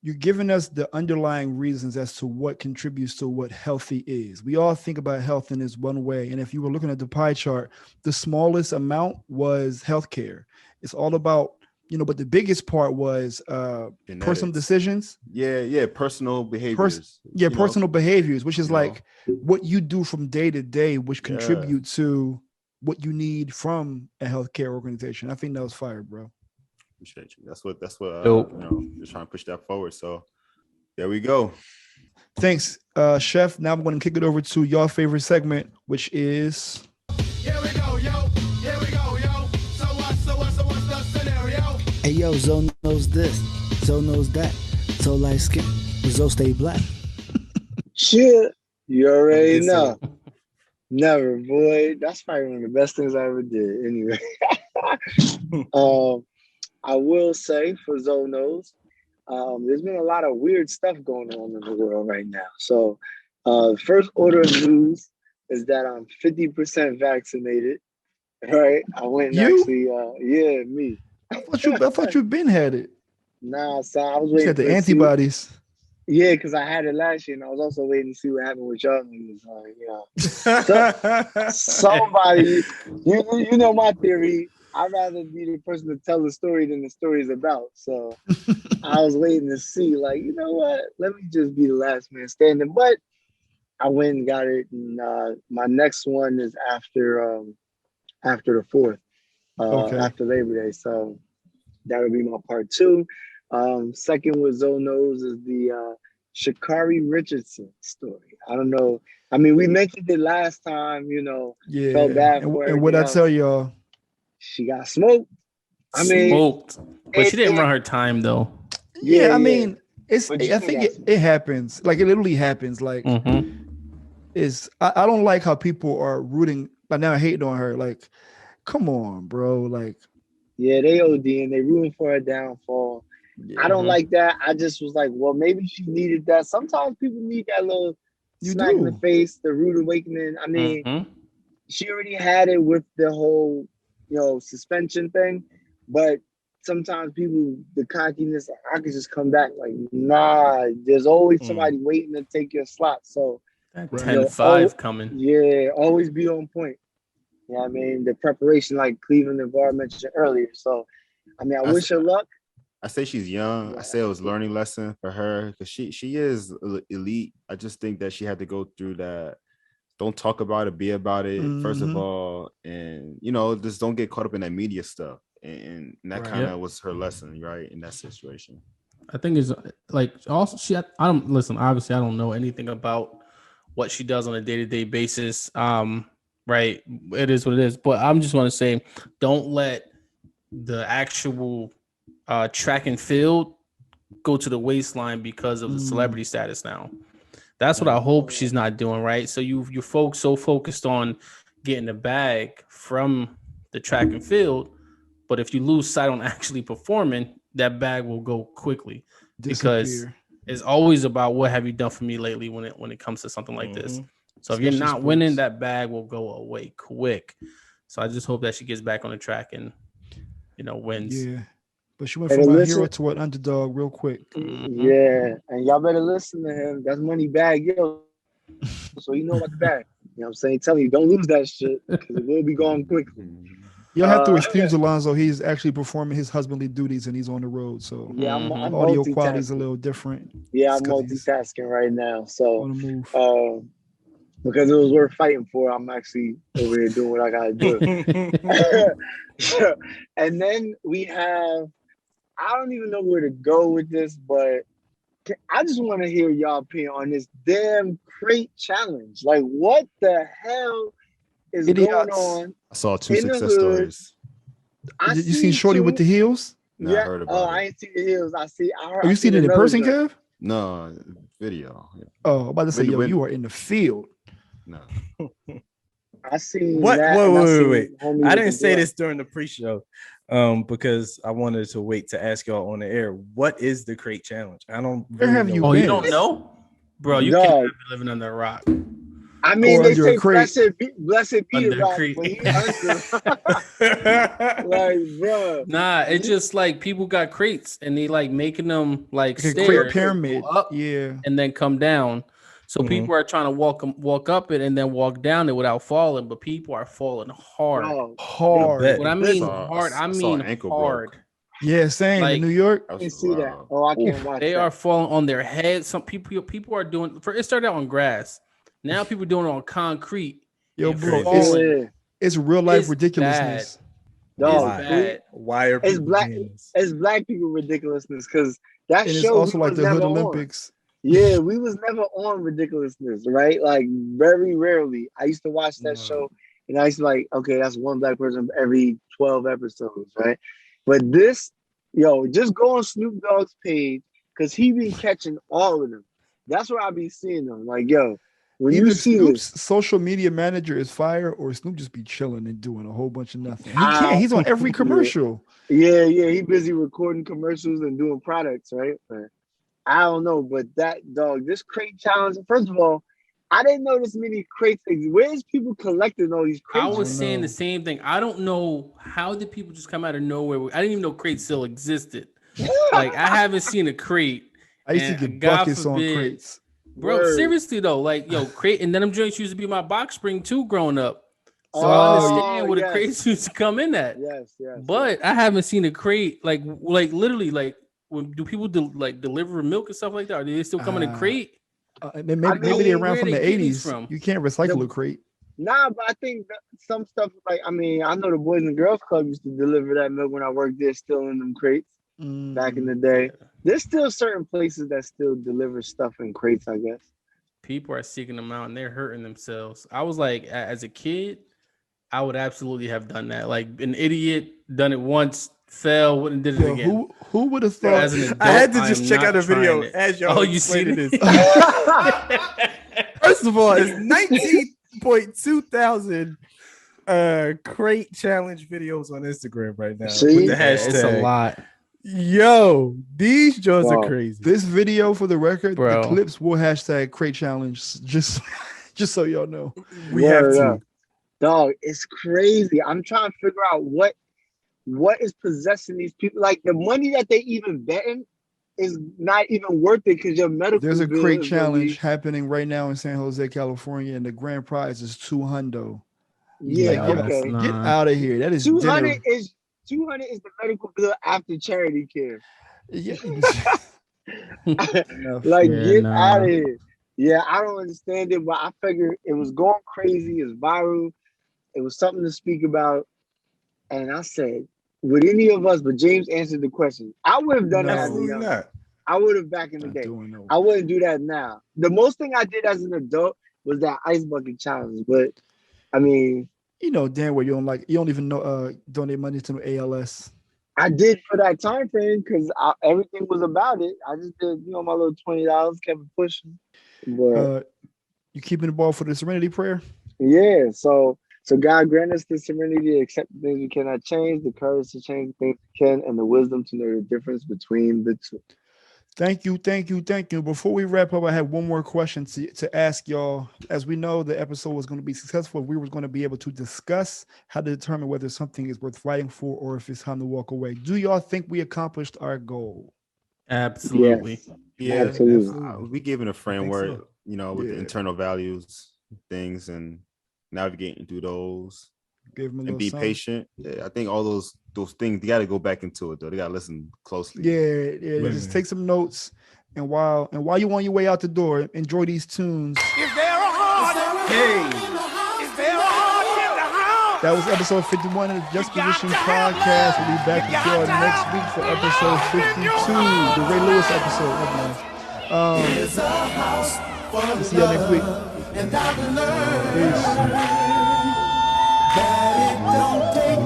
Speaker 3: you're giving us the underlying reasons as to what contributes to what healthy is. We all think about health in this one way. And if you were looking at the pie chart, the smallest amount was healthcare. It's all about, but the biggest part was personal decisions.
Speaker 5: Yeah, personal behaviors.
Speaker 3: Personal behaviors, which is like what you do from day to day, which contribute to what you need from a healthcare organization. I think that was fire, bro.
Speaker 5: Appreciate you. That's what just trying to push that forward. So there we go.
Speaker 3: Thanks, Chef. Now I'm going to kick it over to your favorite segment, which is
Speaker 6: Here we go, yo. Here we go, yo. So what's the scenario?
Speaker 2: Hey, yo, Zoe knows this. Zoe knows that. So light skin. Zoe stay black.
Speaker 4: Shit, you already know. Never, boy. That's probably one of the best things I ever did. Anyway, I will say for Zoe knows, there's been a lot of weird stuff going on in the world right now. So, first order of news is that I'm 50% vaccinated. Right? I went and actually, me.
Speaker 3: I thought you've been had it.
Speaker 4: Nah, so I was waiting.
Speaker 3: You got the antibodies.
Speaker 4: Yeah, because I had it last year, and I was also waiting to see what happened with y'all niggas. Somebody, you know my theory. I'd rather be the person to tell the story than the story is about. So I was waiting to see, like, you know what? Let me just be the last man standing. But I went and got it, and my next one is after the 4th, after Labor Day. So that'll be my part 2. Second with Zoe knows is the Sha'Carri Richardson story. I don't know. I mean, we mentioned it last time, felt bad for her.
Speaker 3: And what I tell y'all?
Speaker 4: She got smoked. I mean,
Speaker 1: smoked. But she didn't run her time though.
Speaker 3: Yeah, I mean, I think it happens. Like, it literally happens. Like, I don't like how people are rooting, but now hating on her. Like, come on, bro. Like,
Speaker 4: yeah, they OD and they rooting for her downfall. I don't like that. I just was like, well, maybe she needed that. Sometimes people need that little smack in the face, the rude awakening. I mean, she already had it with the whole, suspension thing. But sometimes people, the cockiness, I could just come back like, nah, there's always somebody waiting to take your slot. So
Speaker 1: 10-5 coming.
Speaker 4: Yeah, always be on point. You know what I mean? The preparation, like Cleveland and Var mentioned earlier. So, I mean, I wish her luck.
Speaker 5: I say she's young. I say it was a learning lesson for her because she is elite. I just think that she had to go through that. Don't talk about it, be about it, first of all. And, just don't get caught up in that media stuff. And that kind of was her lesson, right, in that situation.
Speaker 1: I think it's like also obviously I don't know anything about what she does on a day-to-day basis. Right. It is what it is. But I'm just want to say, don't let the actual track and field go to the waistline because of the celebrity status now. That's what I hope she's not doing, right? So you're folks so focused on, getting the bag from the track and field. But if you lose sight on actually performing, that bag will go quickly because
Speaker 3: Disappear.
Speaker 1: it's always about what have you done for me lately when it comes to something like this. So if you're
Speaker 3: Especially
Speaker 1: not winning,
Speaker 3: sports.
Speaker 1: that bag will go away quick. So I just hope that she gets back on the track and wins.
Speaker 3: Yeah. But she went
Speaker 4: Better
Speaker 3: from a
Speaker 4: listen.
Speaker 3: hero to an underdog real quick.
Speaker 4: Yeah, and y'all better listen to him. That's money bag, yo. So you know about the bag. You know what I'm saying? Tell you, don't lose that shit because it will be gone quickly.
Speaker 3: You'll have to excuse Alonzo. He's actually performing his husbandly duties and he's on the road. So
Speaker 4: Yeah, I'm
Speaker 3: audio quality is a
Speaker 4: multitasking.
Speaker 3: little different.
Speaker 4: Yeah, I'm
Speaker 3: It's 'cause he's
Speaker 4: multitasking right now. So
Speaker 3: on the move.
Speaker 4: because it was worth fighting for, I'm actually over here doing what I gotta do. And then we have, I don't even know where to go with this, but I just want to hear y'all opinion on this damn crate challenge. Like, what the hell is going on?
Speaker 5: I saw 2
Speaker 4: in the
Speaker 5: success
Speaker 4: hood?
Speaker 5: stories.
Speaker 3: You seen Shorty with the heels?
Speaker 5: No, I heard about it.
Speaker 4: I ain't seen the heels. I heard.
Speaker 3: Oh, you seen it in person, Kev?
Speaker 5: No, video. Yeah.
Speaker 3: Oh, I'm about to say, yo,
Speaker 5: When-
Speaker 3: you are in the field.
Speaker 5: No.
Speaker 4: I seen
Speaker 7: What?
Speaker 4: that.
Speaker 7: Wait. I didn't say this during the pre-show because I wanted to wait to ask y'all on the air. What is the crate challenge? I don't.
Speaker 3: Where have you
Speaker 1: Oh,
Speaker 3: been?
Speaker 1: you don't know, bro? You
Speaker 4: No.
Speaker 1: can't be living under a rock.
Speaker 4: I mean,
Speaker 3: Or
Speaker 4: they
Speaker 3: under
Speaker 4: say
Speaker 3: a crate.
Speaker 4: blessed be
Speaker 1: Under
Speaker 4: the
Speaker 1: a
Speaker 4: rock,
Speaker 1: crate.
Speaker 4: but he under. Like, bro.
Speaker 1: Nah, it's just like people got crates and they like making them like
Speaker 3: Like a
Speaker 1: stairs,
Speaker 3: crate pyramid.
Speaker 1: go up
Speaker 3: Yeah.
Speaker 1: and then come down. So people are trying to walk up it and then walk down it without falling, but people are falling hard.
Speaker 4: Bro,
Speaker 3: Hard.
Speaker 1: What I mean
Speaker 5: saw-
Speaker 1: hard,
Speaker 5: I
Speaker 1: I
Speaker 5: saw an
Speaker 1: mean
Speaker 5: ankle
Speaker 1: hard.
Speaker 5: broke.
Speaker 3: Yeah, same
Speaker 1: Like-
Speaker 3: in New York.
Speaker 4: I didn't see that. Oh, I can't watch
Speaker 1: They
Speaker 4: that.
Speaker 1: are falling on their heads. Some people are doing. It started out on grass. Now people doing it on concrete.
Speaker 3: Yo,
Speaker 1: and
Speaker 3: bro,
Speaker 1: falling.
Speaker 4: Yeah.
Speaker 3: it's real life
Speaker 1: It's
Speaker 3: ridiculousness.
Speaker 4: Dog,
Speaker 1: It's bad.
Speaker 7: Why are
Speaker 4: It's
Speaker 7: people
Speaker 4: black.
Speaker 7: doing this?
Speaker 4: It's black people ridiculousness because that
Speaker 3: And it's
Speaker 4: show
Speaker 3: also
Speaker 4: we
Speaker 3: like
Speaker 4: was
Speaker 3: the Hood
Speaker 4: never on.
Speaker 3: Olympics.
Speaker 4: Yeah, we was never on ridiculousness, right? Like very rarely. I used to watch that show and I used to like, okay, that's one black person every 12 episodes, right? But this, just go on Snoop Dogg's page because he been catching all of them. That's where I be seeing them. Like, yo, when
Speaker 3: Either
Speaker 4: you see
Speaker 3: Snoop's
Speaker 4: this,
Speaker 3: social media manager is fire or Snoop just be chilling and doing a whole bunch of nothing. He can't. He's on every commercial.
Speaker 4: yeah, he busy recording commercials and doing products, right? But I don't know, but that dog, this crate challenge. First of all, I didn't know this many crates. Where's people collecting all these crates?
Speaker 1: I was
Speaker 3: don't
Speaker 1: saying
Speaker 3: know.
Speaker 1: the same thing. I don't know how did people just come out of nowhere. I didn't even know crates still existed. Like I haven't seen a crate.
Speaker 3: I used to
Speaker 1: And
Speaker 3: get
Speaker 1: God
Speaker 3: buckets on
Speaker 1: forbid-
Speaker 3: crates.
Speaker 1: Bro,
Speaker 4: Word.
Speaker 1: seriously though, like crate, and then them joints used to be my box spring too growing up. So
Speaker 4: Oh,
Speaker 1: I understand where
Speaker 4: yes.
Speaker 1: the crates used to come in at.
Speaker 4: Yes.
Speaker 1: But I haven't seen a crate like literally like when do people deliver milk and stuff like that? Are they still coming in crate?
Speaker 3: Maybe
Speaker 4: I mean,
Speaker 3: they're around
Speaker 1: where
Speaker 3: from
Speaker 1: they
Speaker 3: the
Speaker 1: get these
Speaker 3: 80s.
Speaker 1: from?
Speaker 3: You can't recycle a crate.
Speaker 4: Nah, but I think that some stuff like I know the Boys and Girls Club used to deliver that milk when I worked there, still in them crates back in the day. There's still certain places that still deliver stuff in crates, I guess.
Speaker 1: People are seeking them out and they're hurting themselves. I was like, as a kid, I would absolutely have done that. Like an idiot, done it once, fell, wouldn't did it
Speaker 3: Yo,
Speaker 1: again.
Speaker 3: who would have
Speaker 1: Bro,
Speaker 3: thought?
Speaker 1: as an adult,
Speaker 7: I had to
Speaker 1: I
Speaker 7: just
Speaker 1: am
Speaker 7: check
Speaker 1: not
Speaker 7: out a video
Speaker 1: trying it.
Speaker 7: as y'all.
Speaker 1: Oh, you seen
Speaker 7: explaining
Speaker 1: it?
Speaker 7: this. First of all, it's 19.2 thousand crate challenge videos on Instagram right now
Speaker 4: See?
Speaker 7: with the
Speaker 1: Yeah,
Speaker 7: hashtag.
Speaker 1: it's a lot.
Speaker 7: Yo, these jaws are
Speaker 4: Wow.
Speaker 7: crazy.
Speaker 3: This video, for the record,
Speaker 1: Bro.
Speaker 3: the clips will hashtag crate challenge. Just so y'all know.
Speaker 7: We have
Speaker 4: Word
Speaker 7: to.
Speaker 4: up. Dog, it's crazy. I'm trying to figure out what is possessing these people. Like the money that they even betting is not even worth it because your medical.
Speaker 3: There's a
Speaker 4: bill
Speaker 3: crate
Speaker 4: is gonna
Speaker 3: challenge
Speaker 4: be-
Speaker 3: happening right now in San Jose, California, and the grand prize is $200.
Speaker 4: Yeah,
Speaker 3: Like,
Speaker 4: okay.
Speaker 1: that's
Speaker 3: Get
Speaker 1: not-
Speaker 3: out of here. That is
Speaker 4: 200
Speaker 3: dinner.
Speaker 4: is the medical bill after charity care.
Speaker 3: Yeah.
Speaker 4: Like,
Speaker 1: Yeah,
Speaker 4: get
Speaker 1: nah.
Speaker 4: out of here. Yeah, I don't understand it, but I figured it was going crazy. It's viral. It was something to speak about. And I said, would any of us, but James answered the question. I would have done it as a
Speaker 7: Absolutely
Speaker 4: young.
Speaker 7: not.
Speaker 4: I would have back in the
Speaker 3: Not
Speaker 4: day.
Speaker 3: doing no.
Speaker 4: I wouldn't do that now. The most thing I did as an adult was that ice bucket challenge. But I mean,
Speaker 3: You know damn well you don't even know donate money to ALS.
Speaker 4: I did for that time frame because everything was about it. I just did, my little $20, kept it pushing. But
Speaker 3: You keeping the ball for the Serenity Prayer?
Speaker 4: yeah, so So God grant us the serenity to accept the things we cannot change, the courage to change the things we can, and the wisdom to know the difference between the two.
Speaker 3: Thank you. Before we wrap up, I have one more question to ask y'all. As we know, the episode was going to be successful. We were going to be able to discuss how to determine whether something is worth fighting for or if it's time to walk away. Do y'all think we accomplished our goal?
Speaker 1: Absolutely.
Speaker 4: Yes.
Speaker 5: Yeah,
Speaker 4: Absolutely.
Speaker 5: we given a framework,
Speaker 3: so.
Speaker 5: with the internal values, things, and navigating through those.
Speaker 3: Give them a
Speaker 5: and be
Speaker 3: something.
Speaker 5: patient. Yeah, I think all those things, you got to go back into it though. They got to listen closely.
Speaker 3: Yeah. Just take some notes, and while you're on your way out the door, enjoy these tunes.
Speaker 6: Is there a heart? Is there a heart in the house?
Speaker 3: That was episode 51 of the Juxtaposition podcast. We'll be back with y'all next week for episode 52, the Ray Lewis episode. We'll see y'all next week. Peace.
Speaker 6: That it don't take